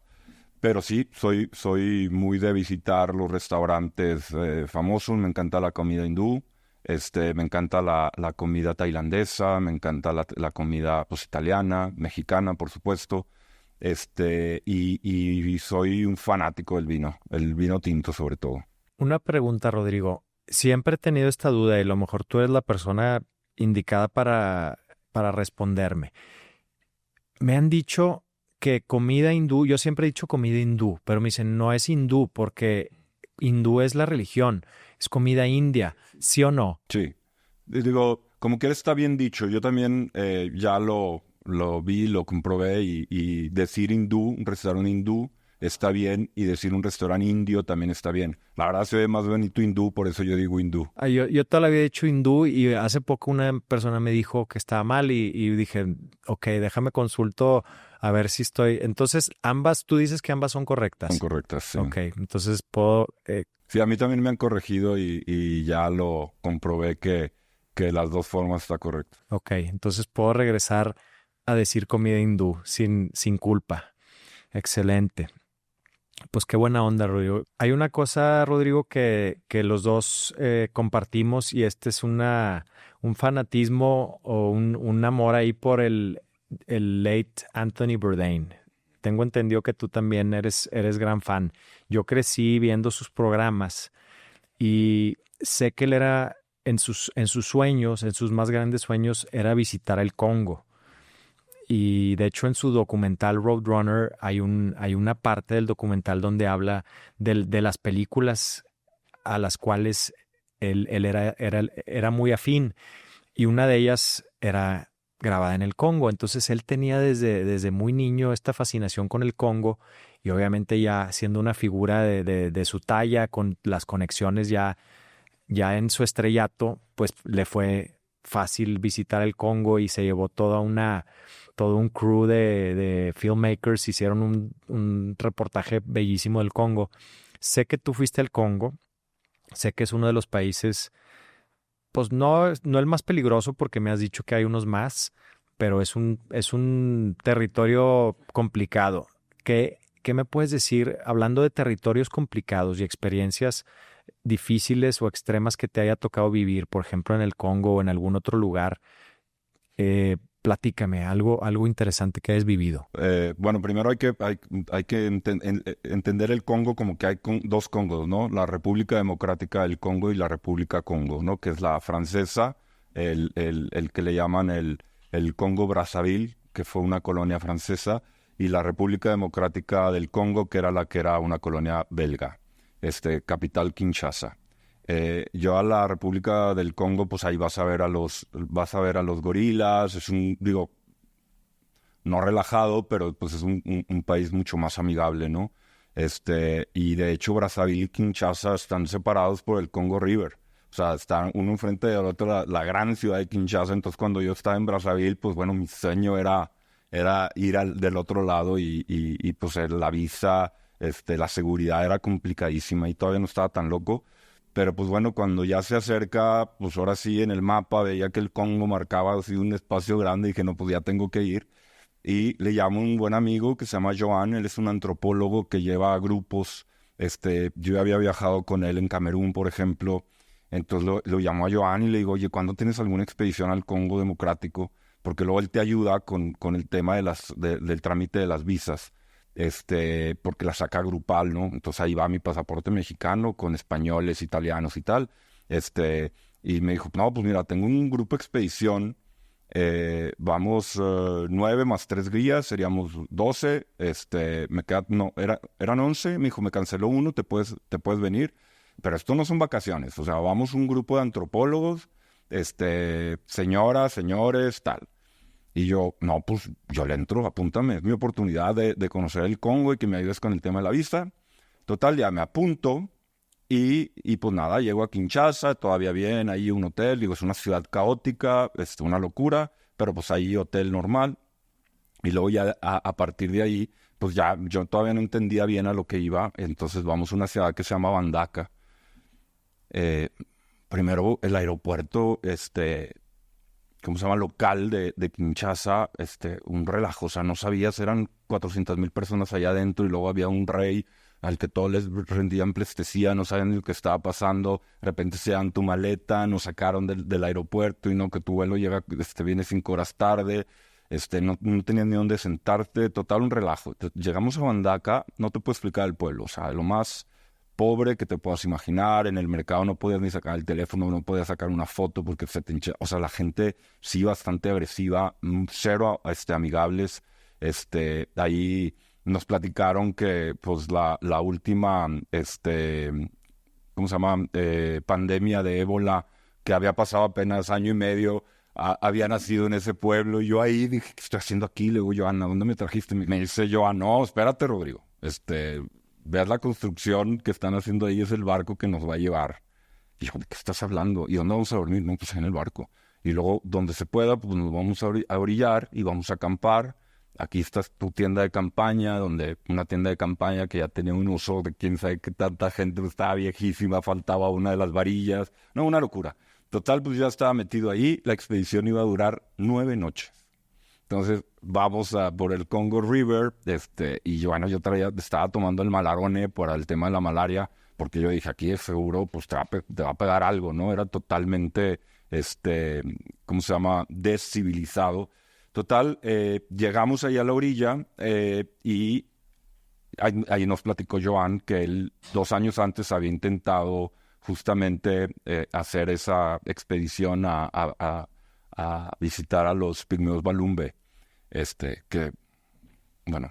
Pero sí, soy muy de visitar los restaurantes famosos. Me encanta la comida hindú, me encanta la comida tailandesa, me encanta la comida pues, italiana, mexicana, por supuesto. Y soy un fanático del vino, el vino tinto sobre todo. Una pregunta, Rodrigo. Siempre he tenido esta duda y a lo mejor tú eres la persona indicada para responderme. Me han dicho que comida hindú, yo siempre he dicho comida hindú, pero me dicen no es hindú porque hindú es la religión, es comida india, ¿sí o no? Sí, digo, como que está bien dicho, yo también ya lo vi, lo comprobé y decir hindú, un restaurante hindú está bien y decir un restaurante indio también está bien. La verdad se ve más bonito hindú, por eso yo digo hindú. Yo toda la vida he dicho hindú y hace poco una persona me dijo que estaba mal y dije, ok, déjame consulto A ver si estoy. Entonces, tú dices que ambas son correctas. Son correctas, sí. Ok, entonces puedo. Sí, a mí también me han corregido y ya lo comprobé que las dos formas está correcto. Ok, entonces puedo regresar a decir comida hindú sin culpa. Excelente. Pues qué buena onda, Rodrigo. Hay una cosa, Rodrigo, que los dos compartimos y este es un fanatismo o un amor ahí por el late Anthony Bourdain. Tengo entendido que tú también eres gran fan. Yo crecí viendo sus programas y sé que él era en sus sueños, en sus más grandes sueños, era visitar el Congo. Y de hecho en su documental Roadrunner hay una parte del documental donde habla de las películas a las cuales él era muy afín y una de ellas era grabada en el Congo. Entonces él tenía desde muy niño esta fascinación con el Congo y obviamente ya siendo una figura de su talla, con las conexiones ya en su estrellato, pues le fue fácil visitar el Congo y se llevó todo un crew de filmmakers, hicieron un reportaje bellísimo del Congo. Sé que tú fuiste al Congo, sé que es uno de los países, pues no el más peligroso porque me has dicho que hay unos más, pero es un territorio complicado. ¿Qué me puedes decir, hablando de territorios complicados y experiencias difíciles o extremas que te haya tocado vivir, por ejemplo, en el Congo o en algún otro lugar? Platícame algo interesante que hayas vivido. Bueno, primero hay que entender el Congo como que hay dos Congos, ¿no? La República Democrática del Congo y la República Congo, ¿no? Que es la francesa, el que le llaman el Congo Brazzaville, que fue una colonia francesa, y la República Democrática del Congo, que era una colonia belga, capital Kinshasa. Yo a la República del Congo, pues ahí vas a ver a los gorilas, digo, no relajado, pero pues es un país mucho más amigable, ¿no? Y de hecho Brazzaville y Kinshasa están separados por el Congo River. O sea, están uno enfrente del otro, la gran ciudad de Kinshasa. Entonces cuando yo estaba en Brazzaville, pues bueno, mi sueño era ir del otro lado y pues la visa, la seguridad era complicadísima y todavía no estaba tan loco. Pero pues bueno, cuando ya se acerca, pues ahora sí en el mapa veía que el Congo marcaba así un espacio grande y dije, no, pues ya tengo que ir. Y le llamo a un buen amigo que se llama Joan, él es un antropólogo que lleva grupos, yo ya había viajado con él en Camerún, por ejemplo, entonces lo llamo a Joan y le digo, oye, ¿cuándo tienes alguna expedición al Congo Democrático? Porque luego él te ayuda con el tema del trámite de las visas, porque la saca grupal, ¿no? Entonces ahí va mi pasaporte mexicano con españoles, italianos y tal, y me dijo, no, pues mira, tengo un grupo expedición. Vamos 9 más 3 guías, seríamos 12. Eran 11. Me dijo, me canceló uno, te puedes venir. Pero esto no son vacaciones. O sea, vamos un grupo de antropólogos, señoras, señores, tal. Y yo, no, pues yo le entro, apúntame. Es mi oportunidad de conocer el Congo y que me ayudes con el tema de la visa. Total, ya me apunto. Y pues nada, llego a Kinshasa, todavía bien, ahí un hotel, digo, es una ciudad caótica, una locura, pero pues ahí hotel normal. Y luego ya a partir de ahí, pues ya yo todavía no entendía bien a lo que iba, entonces vamos a una ciudad que se llama Bandaka. Primero el aeropuerto, ¿cómo se llama? Local de Kinshasa, un relajo, o sea, no sabías, eran 400,000 personas allá adentro y luego había un rey al que todos les rendían pleitesía, no sabían ni lo que estaba pasando, de repente se dan tu maleta, nos sacaron del aeropuerto y no, que tu vuelo llega, viene 5 horas tarde, no tenías ni dónde sentarte, total un relajo. Llegamos a Bandaka, no te puedo explicar el pueblo, o sea, lo más pobre que te puedas imaginar, en el mercado no podías ni sacar el teléfono, no podías sacar una foto porque se te hincha, o sea, la gente sí bastante agresiva, cero amigables, ahí nos platicaron que pues la última, ¿cómo se llama? Pandemia de ébola que había pasado apenas año y medio, había nacido en ese pueblo. Y yo ahí dije, ¿qué estoy haciendo aquí? Le digo, Joana, ¿dónde me trajiste? Me dice Joana, no, espérate, Rodrigo. Veas la construcción que están haciendo ahí, es el barco que nos va a llevar. Y yo, ¿de qué estás hablando? ¿Y dónde vamos a dormir? No, pues en el barco. Y luego, donde se pueda, pues nos vamos a orillar y vamos a acampar. aquí está tu tienda de campaña, una tienda de campaña que ya tenía un uso de quién sabe qué tanta gente, pues, estaba viejísima, faltaba una de las varillas, no, una locura. Total, pues ya estaba metido ahí, la expedición iba a durar 9 noches. Entonces vamos por el Congo River, y yo, bueno, estaba tomando el Malarone para el tema de la malaria, porque yo dije, aquí de seguro, pues te va a pegar algo, ¿no? Era totalmente, ¿cómo se llama? Descivilizado. Total, llegamos ahí a la orilla y ahí nos platicó Joan que él 2 años antes había intentado justamente hacer esa expedición a visitar a los pigmeos Balumbe, que, bueno,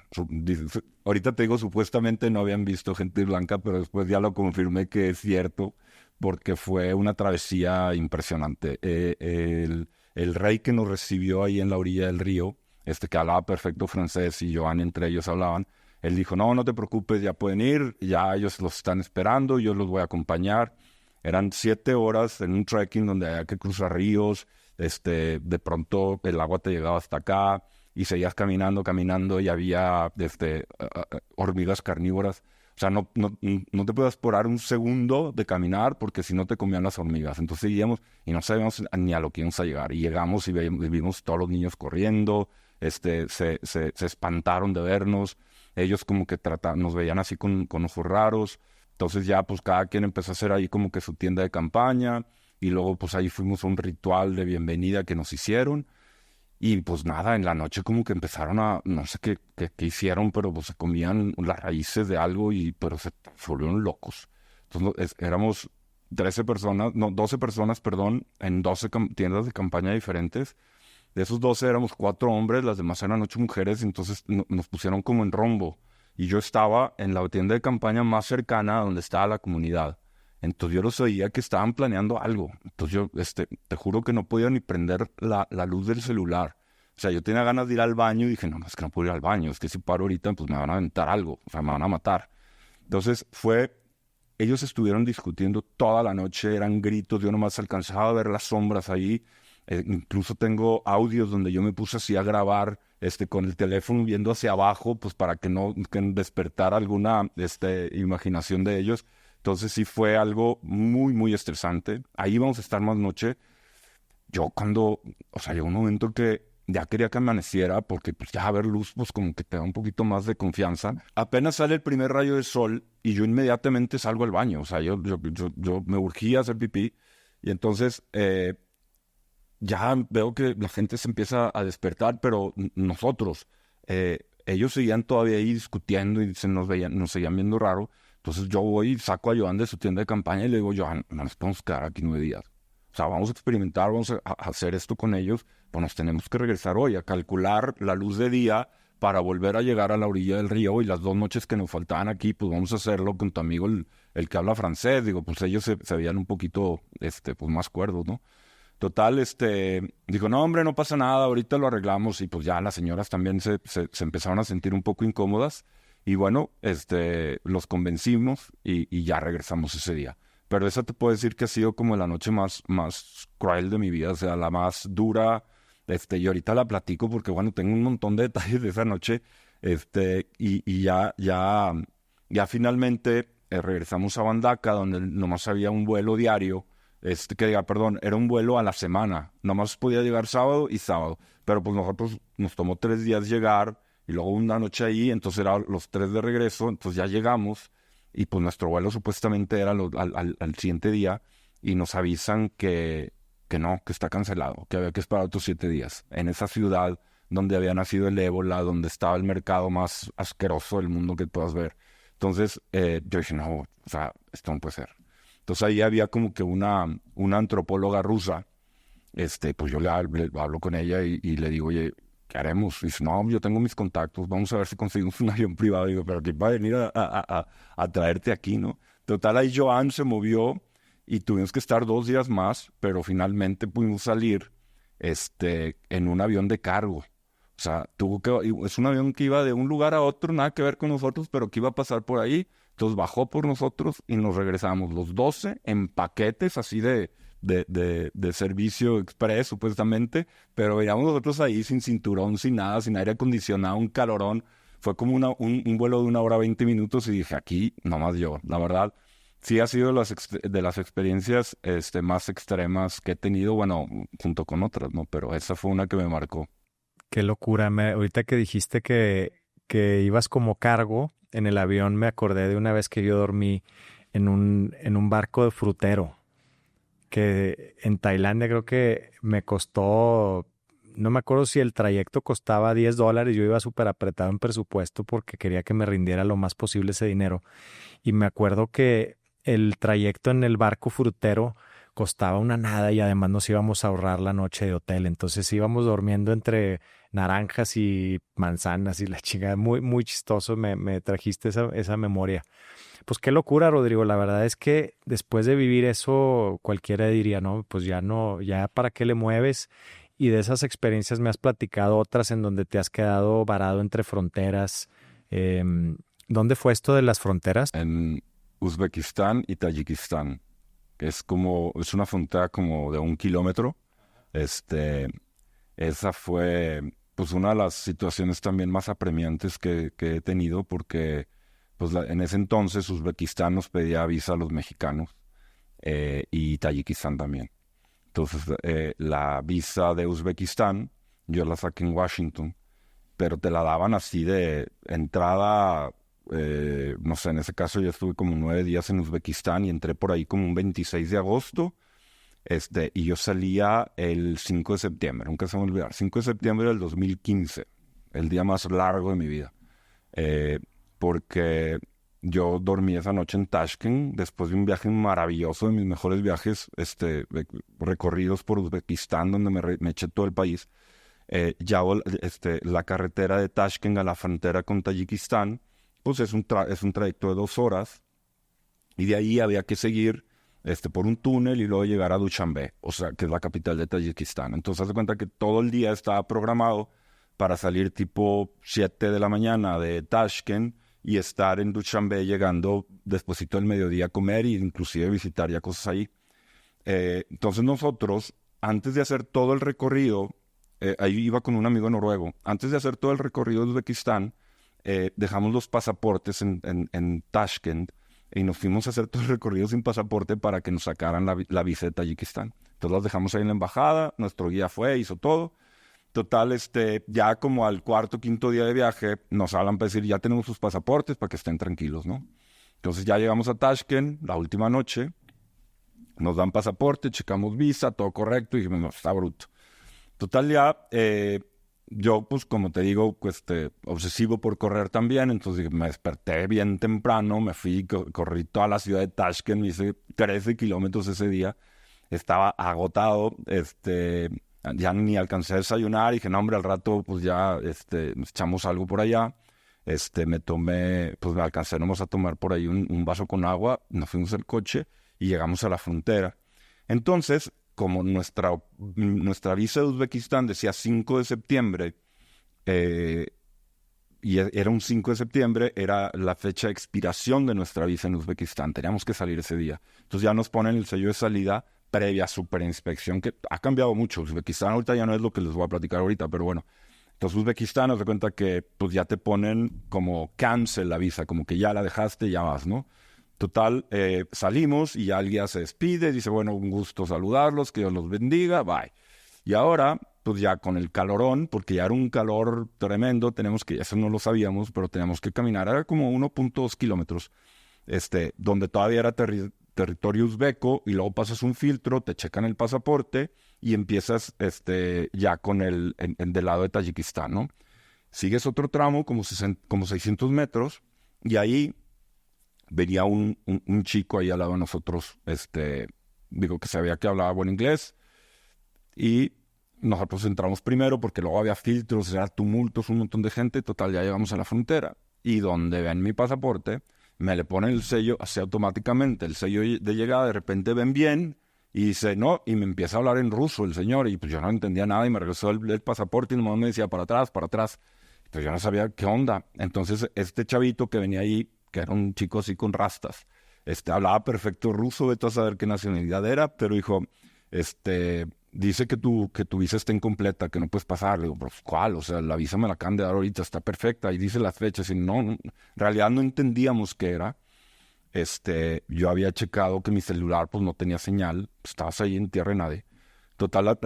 ahorita te digo, supuestamente no habían visto gente blanca, pero después ya lo confirmé que es cierto, porque fue una travesía impresionante. El rey que nos recibió ahí en la orilla del río, que hablaba perfecto francés y Joan entre ellos hablaban, él dijo, no te preocupes, ya pueden ir, ya ellos los están esperando, yo los voy a acompañar. Eran 7 horas en un trekking donde había que cruzar ríos, de pronto el agua te llegaba hasta acá y seguías caminando y había hormigas carnívoras. O sea, no te puedes esperar un segundo de caminar porque si no te comían las hormigas. Entonces seguíamos y no sabíamos ni a lo que íbamos a llegar. Y llegamos y vimos todos los niños corriendo, se espantaron de vernos. Ellos como que nos veían así con ojos raros. Entonces ya pues cada quien empezó a hacer ahí como que su tienda de campaña y luego pues ahí fuimos a un ritual de bienvenida que nos hicieron y pues nada, en la noche como que empezaron no sé qué hicieron, pero pues se comían las raíces de algo pero se volvieron locos. Entonces éramos 12 personas, perdón, en 12 tiendas de campaña diferentes. De esos 12 éramos 4 hombres, las demás eran 8 mujeres, entonces nos pusieron como en rombo. Y yo estaba en la tienda de campaña más cercana a donde estaba la comunidad. Entonces yo los oía que estaban planeando algo. Entonces yo, te juro que no podía ni prender la luz del celular. O sea, yo tenía ganas de ir al baño y dije, no, es que no puedo ir al baño. Es que si paro ahorita, pues me van a aventar algo. O sea, me van a matar. Entonces ellos estuvieron discutiendo toda la noche, eran gritos, yo nomás alcanzaba a ver las sombras ahí. Incluso tengo audios donde yo me puse así a grabar con el teléfono viendo hacia abajo, pues para que no despertara alguna imaginación de ellos. Entonces sí fue algo muy, muy estresante. Ahí vamos a estar más noche. Yo llegó un momento que ya quería que amaneciera porque pues ya ver luz, pues como que te da un poquito más de confianza. Apenas sale el primer rayo del sol y yo inmediatamente salgo al baño. O sea, yo me urgía a hacer pipí y entonces ya veo que la gente se empieza a despertar, pero nosotros, ellos seguían todavía ahí discutiendo y nos seguían viendo raro. Entonces yo voy y saco a Joan de su tienda de campaña y le digo, Joan, no nos podemos quedar aquí 9 días. O sea, vamos a experimentar, vamos a hacer esto con ellos, pues nos tenemos que regresar hoy a calcular la luz de día para volver a llegar a la orilla del río y las 2 noches que nos faltaban aquí, pues vamos a hacerlo con tu amigo el que habla francés. Digo, pues ellos se veían un poquito, pues más cuerdos, ¿no? Total, dijo, no, hombre, no pasa nada, ahorita lo arreglamos. Y pues ya las señoras también se empezaron a sentir un poco incómodas. Y bueno, los convencimos y ya regresamos ese día. Pero esa te puedo decir que ha sido como la noche más cruel de mi vida, o sea, la más dura. Y ahorita la platico porque, bueno, tengo un montón de detalles de esa noche. Y ya finalmente regresamos a Bandaka, donde nomás había un vuelo diario. Era un vuelo a la semana. Nomás podía llegar sábado y sábado. Pero pues nosotros nos tomó 3 días llegar y luego una noche ahí, entonces eran los 3 de regreso, entonces ya llegamos y pues nuestro vuelo supuestamente era al siguiente día y nos avisan que no, que está cancelado, que había que esperar otros 7 días. En esa ciudad donde había nacido el ébola, donde estaba el mercado más asqueroso del mundo que puedas ver. Entonces yo dije, no, o sea, esto no puede ser. Entonces ahí había como que una antropóloga rusa, pues yo le hablo con ella y le digo, oye, ¿qué haremos? Y dice, no, yo tengo mis contactos, vamos a ver si conseguimos un avión privado. Digo, pero ¿quién va a venir a traerte aquí, no? Total, ahí Joan se movió y tuvimos que estar 2 días más, pero finalmente pudimos salir en un avión de cargo. O sea, es un avión que iba de un lugar a otro, nada que ver con nosotros, pero que iba a pasar por ahí. Entonces bajó por nosotros y nos regresamos los 12 en paquetes así de de servicio express, supuestamente, pero veníamos nosotros ahí sin cinturón, sin nada, sin aire acondicionado, un calorón. Fue como un vuelo de 1 hora 20 minutos y dije, aquí nomás yo. La verdad, sí ha sido de las experiencias más extremas que he tenido, bueno, junto con otras, ¿no? Pero esa fue una que me marcó. Qué locura. Ahorita que dijiste que ibas como cargo en el avión, me acordé de una vez que yo dormí en un barco de frutero, que en Tailandia creo que me costó, no me acuerdo si el trayecto costaba $10, yo iba súper apretado en presupuesto porque quería que me rindiera lo más posible ese dinero. Y me acuerdo que el trayecto en el barco frutero costaba una nada y además nos íbamos a ahorrar la noche de hotel. Entonces íbamos durmiendo entre naranjas y manzanas y la chingada. Muy, muy chistoso. Me trajiste esa memoria. Pues qué locura, Rodrigo. La verdad es que después de vivir eso, cualquiera diría, no, pues ya no, ya para qué le mueves. Y de esas experiencias me has platicado otras en donde te has quedado varado entre fronteras. ¿Dónde fue esto de las fronteras? En Uzbekistán y Tayikistán, que es una frontera como de 1 kilómetro. Esa fue pues una de las situaciones también más apremiantes que he tenido, porque pues en ese entonces Uzbekistán nos pedía visa a los mexicanos, y Tayikistán también. Entonces la visa de Uzbekistán yo la saqué en Washington, pero te la daban así de entrada. No sé, en ese caso yo estuve como 9 días en Uzbekistán y entré por ahí como un 26 de agosto, y yo salía el 5 de septiembre, nunca se me va a olvidar, 5 de septiembre del 2015, el día más largo de mi vida, porque yo dormí esa noche en Tashkent después de un viaje maravilloso, de mis mejores viajes, recorridos por Uzbekistán, donde me eché todo el país. La carretera de Tashkent a la frontera con Tayikistán, pues es un trayecto de 2 horas, y de ahí había que seguir por un túnel y luego llegar a Dushanbe, o sea, que es la capital de Tayikistán. Entonces, haz de cuenta que todo el día estaba programado para salir tipo 7 de la mañana de Tashkent y estar en Dushanbe llegando despuesito del mediodía a comer e inclusive visitar ya cosas ahí. Entonces nosotros, antes de hacer todo el recorrido, ahí iba con un amigo noruego, antes de hacer todo el recorrido de Uzbekistán, dejamos los pasaportes en Tashkent y nos fuimos a hacer todo el recorrido sin pasaporte para que nos sacaran la visa de Tayikistán. Entonces las dejamos ahí en la embajada, nuestro guía fue, hizo todo. Total, ya como al cuarto, quinto día de viaje, nos hablan para decir, ya tenemos sus pasaportes para que estén tranquilos, ¿no? Entonces ya llegamos a Tashkent la última noche, nos dan pasaporte, checamos visa, todo correcto, y dijimos, no, está bruto. Total, ya, yo, pues, como te digo, pues, obsesivo por correr también, entonces me desperté bien temprano, me fui, corrí toda la ciudad de Tashkent, me hice 13 kilómetros ese día, estaba agotado, ya ni alcancé a desayunar, y dije, no, hombre, al rato, pues, ya, nos echamos algo por allá, me alcancé nomás a tomar por ahí un vaso con agua, nos fuimos al coche, y llegamos a la frontera. Entonces, como nuestra visa de Uzbekistán decía 5 de septiembre, y era un 5 de septiembre, era la fecha de expiración de nuestra visa en Uzbekistán. Teníamos que salir ese día. Entonces ya nos ponen el sello de salida previa superinspección, que ha cambiado mucho. Uzbekistán ahorita ya no es lo que les voy a platicar ahorita, pero bueno. Entonces Uzbekistán, nos da cuenta que pues ya te ponen como cancel la visa, como que ya la dejaste, ya vas, ¿no? Total, salimos y ya el guía se despide, dice, bueno, un gusto saludarlos, que Dios los bendiga, bye. Y ahora, pues ya con el calorón, porque ya era un calor tremendo, eso no lo sabíamos, pero teníamos que caminar, era como 1.2 kilómetros, donde todavía era territorio uzbeco, y luego pasas un filtro, te checan el pasaporte, y empiezas ya con del lado de Tayikistán, ¿no? Sigues otro tramo, como 600 metros, y ahí venía un chico ahí al lado de nosotros, digo que sabía que hablaba buen inglés, y nosotros entramos primero porque luego había filtros, era tumultos, un montón de gente. Total, ya llegamos a la frontera, y donde ven mi pasaporte, me le ponen el sello, así automáticamente, el sello de llegada, de repente ven bien, y dice, no, y me empieza a hablar en ruso el señor, y pues yo no entendía nada, y me regresó el pasaporte, y nomás me decía, para atrás, entonces yo no sabía qué onda. Entonces este chavito que venía ahí, que era un chico así con rastas, hablaba perfecto ruso, vete a saber qué nacionalidad era, pero dijo, dice que tu visa está incompleta, que no puedes pasar. Le digo, ¿pero cuál? O sea, la visa me la acaban de dar ahorita, está perfecta. Y dice las fechas. Y no, en realidad no entendíamos qué era. Yo había checado que mi celular pues no tenía señal. Estabas ahí en tierra de nadie. Total,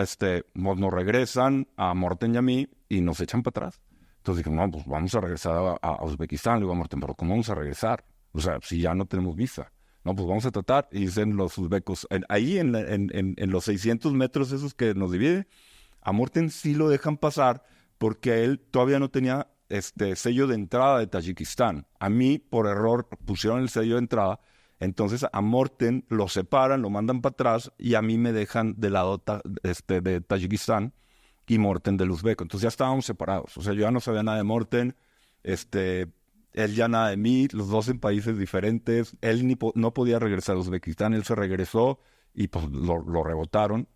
nos regresan a Morten y a mí y nos echan para atrás. Entonces dije, no, pues vamos a regresar a Uzbekistán. Le digo a Morten, ¿pero cómo vamos a regresar? O sea, si ya no tenemos visa. No, pues vamos a tratar. Y dicen los uzbecos, ahí en los 600 metros esos que nos divide, a Morten sí lo dejan pasar porque él todavía no tenía sello de entrada de Tayikistán. A mí, por error, pusieron el sello de entrada. Entonces a Morten lo separan, lo mandan para atrás y a mí me dejan de lado de Tayikistán y Morten del uzbeco. Entonces ya estábamos separados. O sea, yo ya no sabía nada de Morten, él ya nada de mí, los dos en países diferentes. Él no podía regresar a Uzbekistán, él se regresó y pues lo rebotaron.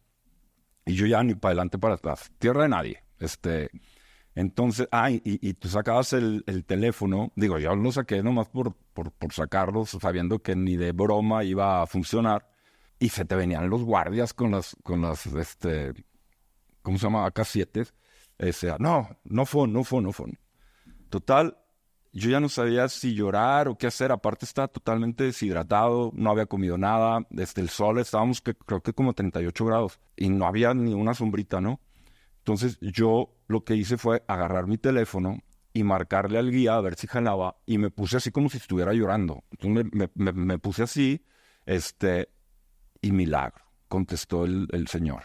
Y yo ya ni para adelante para atrás. Tierra de nadie. Entonces, y tú sacabas el teléfono. Digo, yo lo saqué nomás por sacarlo, sabiendo que ni de broma iba a funcionar. Y se te venían los guardias con las ¿cómo se llama? AK-7. No phone. Total, yo ya no sabía si llorar o qué hacer. Aparte estaba totalmente deshidratado, no había comido nada. Desde el sol estábamos creo que como 38 grados y no había ni una sombrita, ¿no? Entonces yo lo que hice fue agarrar mi teléfono y marcarle al guía a ver si jalaba y me puse así como si estuviera llorando. Entonces me puse así, y milagro, contestó el señor.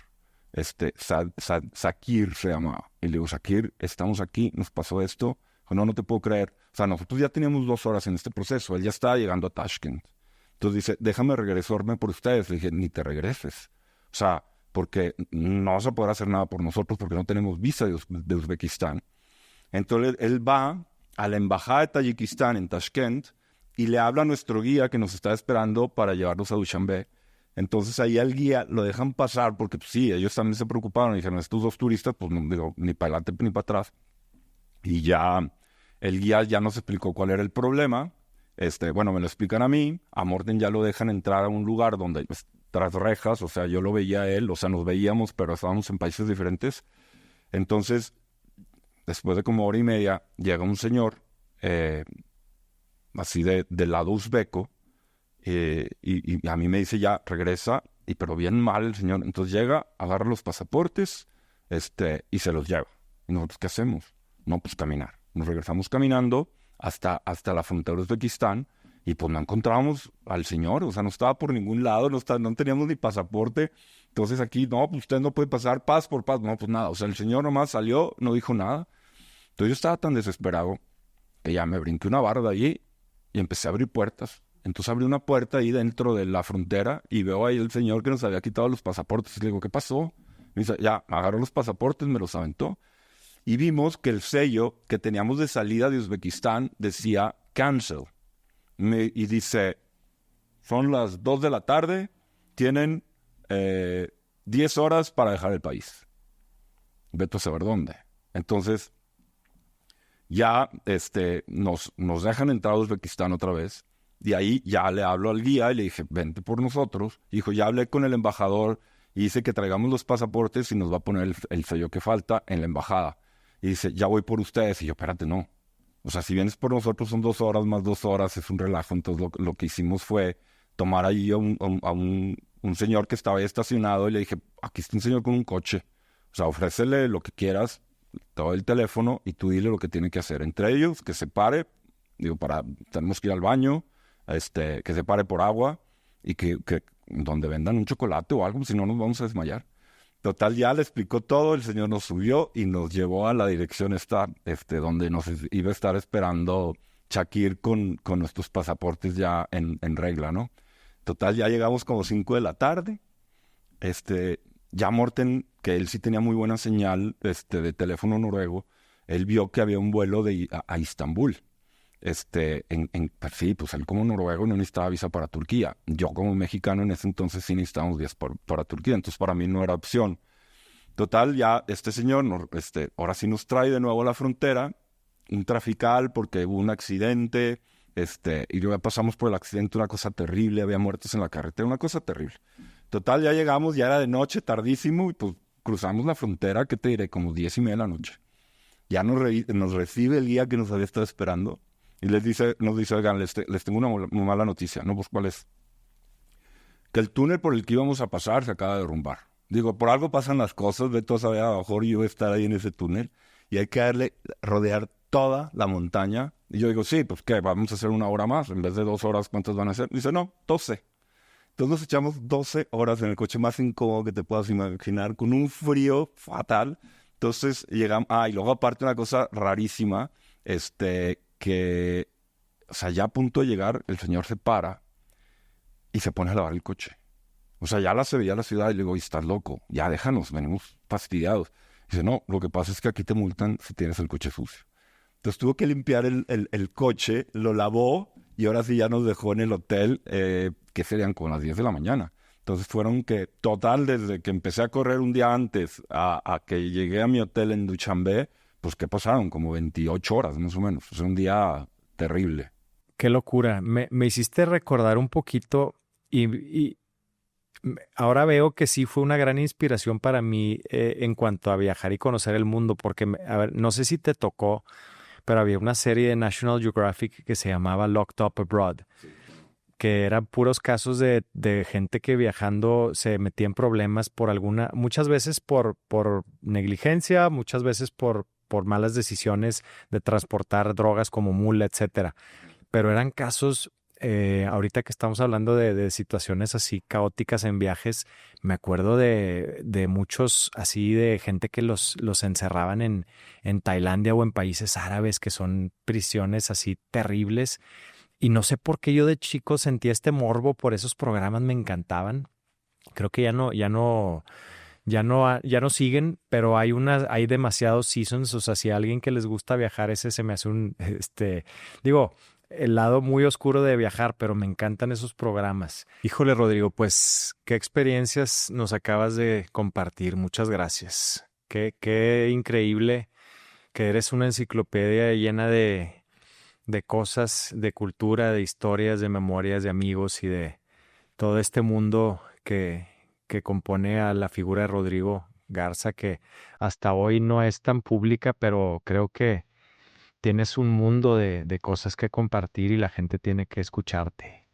Sakir se llamaba. Y le digo, Sakir, estamos aquí, nos pasó esto. No te puedo creer. O sea, nosotros ya teníamos 2 horas en este proceso. Él ya estaba llegando a Tashkent. Entonces dice, déjame regresarme por ustedes. Le dije, ni te regreses. O sea, porque no vas a poder hacer nada por nosotros porque no tenemos visa de Uzbekistán. Entonces él va a la embajada de Tayikistán en Tashkent y le habla a nuestro guía que nos está esperando para llevarnos a Dushanbe. Entonces ahí al guía lo dejan pasar porque pues, sí, ellos también se preocuparon y dijeron, estos 2 turistas, pues no digo, ni para adelante ni para atrás. Y ya el guía ya nos explicó cuál era el problema. Bueno, me lo explican a mí. A Morten ya lo dejan entrar a un lugar donde, pues, tras rejas, o sea, yo lo veía a él, o sea, nos veíamos, pero estábamos en países diferentes. Entonces, después de como 1 hora y media, llega un señor, así del lado uzbeco, y a mí me dice ya, regresa, pero bien mal el señor. Entonces llega, agarra los pasaportes, y se los lleva. Y nosotros, ¿qué hacemos? No, pues caminar. Nos regresamos caminando hasta la frontera de Uzbekistán y pues no encontrábamos al señor. O sea, no estaba por ningún lado, no teníamos ni pasaporte. Entonces aquí, no, pues usted no puede pasar paz por paz. No, pues nada. O sea, el señor nomás salió, no dijo nada. Entonces yo estaba tan desesperado que ya me brinqué una barda allí y empecé a abrir puertas. Entonces abrí una puerta ahí dentro de la frontera y veo ahí el señor que nos había quitado los pasaportes. Y le digo, ¿qué pasó? Me dice, ya, agarró los pasaportes, me los aventó. Y vimos que el sello que teníamos de salida de Uzbekistán decía cancel. Y dice, son las 2 de la tarde, tienen 10 horas para dejar el país. Vete a saber dónde. Entonces, ya nos dejan entrar a Uzbekistán otra vez. De ahí ya le hablo al guía y le dije, vente por nosotros. Dijo, ya hablé con el embajador y dice que traigamos los pasaportes y nos va a poner el sello que falta en la embajada. Y dice, ya voy por ustedes. Y yo, espérate, no. O sea, si vienes por nosotros son 2 horas más 2 horas, es un relajo. Entonces lo que hicimos fue tomar ahí a un señor que estaba ahí estacionado y le dije, aquí está un señor con un coche. O sea, ofrécele lo que quieras, te doy el teléfono y tú dile lo que tiene que hacer. Entre ellos, que se pare, tenemos que ir al baño, que se pare por agua y que donde vendan un chocolate o algo, si no nos vamos a desmayar. Total, ya le explicó todo, el señor nos subió y nos llevó a la dirección donde nos iba a estar esperando Shakir con nuestros pasaportes ya en regla, ¿no? Total, ya llegamos como 5 de la tarde. Ya Morten, que él sí tenía muy buena señal de teléfono noruego, él vio que había un vuelo a Istambul. Pues sí, pues él como noruego no necesitaba visa para Turquía. Yo como mexicano en ese entonces sí necesitábamos visas para Turquía, entonces para mí no era opción. Total, ya este señor, ahora sí nos trae de nuevo a la frontera, un trafical porque hubo un accidente, y ya pasamos por el accidente, una cosa terrible, había muertos en la carretera, una cosa terrible. Total, ya llegamos, ya era de noche, tardísimo, y pues cruzamos la frontera, ¿qué te diré? Como 10:30 de la noche. Ya nos recibe el guía que nos había estado esperando y nos dice, oigan, les tengo una mala noticia. No, pues, ¿cuál es? Que el túnel por el que íbamos a pasar se acaba de derrumbar. Digo, por algo pasan las cosas, de todos a ver, a lo mejor yo voy a estar ahí en ese túnel y hay que rodear toda la montaña. Y yo digo, sí, pues, ¿qué? Vamos a hacer 1 hora más. En vez de 2 horas, ¿cuántas van a hacer? Dice, no, 12. Entonces nos echamos 12 horas en el coche más incómodo que te puedas imaginar, con un frío fatal. Entonces llegamos, y luego aparte una cosa rarísima, que, o sea, ya a punto de llegar, el señor se para y se pone a lavar el coche. O sea, se veía la ciudad y le digo, "Y estás loco, ya déjanos, venimos fastidiados". Dice, no, lo que pasa es que aquí te multan si tienes el coche sucio. Entonces tuvo que limpiar el coche, lo lavó y ahora sí ya nos dejó en el hotel, que serían como las 10 de la mañana. Entonces fueron que, total, desde que empecé a correr un día antes a que llegué a mi hotel en Duchambé, pues ¿qué pasaron? Como 28 horas más o menos. O sea, un día terrible. Qué locura. Me hiciste recordar un poquito y ahora veo que sí fue una gran inspiración para mí en cuanto a viajar y conocer el mundo, porque, a ver, no sé si te tocó, pero había una serie de National Geographic que se llamaba Locked Up Abroad, que eran puros casos de gente que viajando se metía en problemas muchas veces por negligencia, muchas veces por malas decisiones de transportar drogas como mula, etcétera. Pero eran casos, ahorita que estamos hablando de situaciones así caóticas en viajes, me acuerdo de muchos así de gente que los encerraban en Tailandia o en países árabes, que son prisiones así terribles. Y no sé por qué yo de chico sentía este morbo por esos programas, me encantaban. Creo que ya no siguen, pero hay demasiados seasons. O sea, si a alguien que les gusta viajar, ese se me hace digo, el lado muy oscuro de viajar, pero me encantan esos programas. Híjole, Rodrigo, pues qué experiencias nos acabas de compartir. Muchas gracias. Qué increíble que eres una enciclopedia llena de cosas, de cultura, de historias, de memorias, de amigos y de todo este mundo que compone a la figura de Rodrigo Garza, que hasta hoy no es tan pública, pero creo que tienes un mundo de cosas que compartir y la gente tiene que escucharte.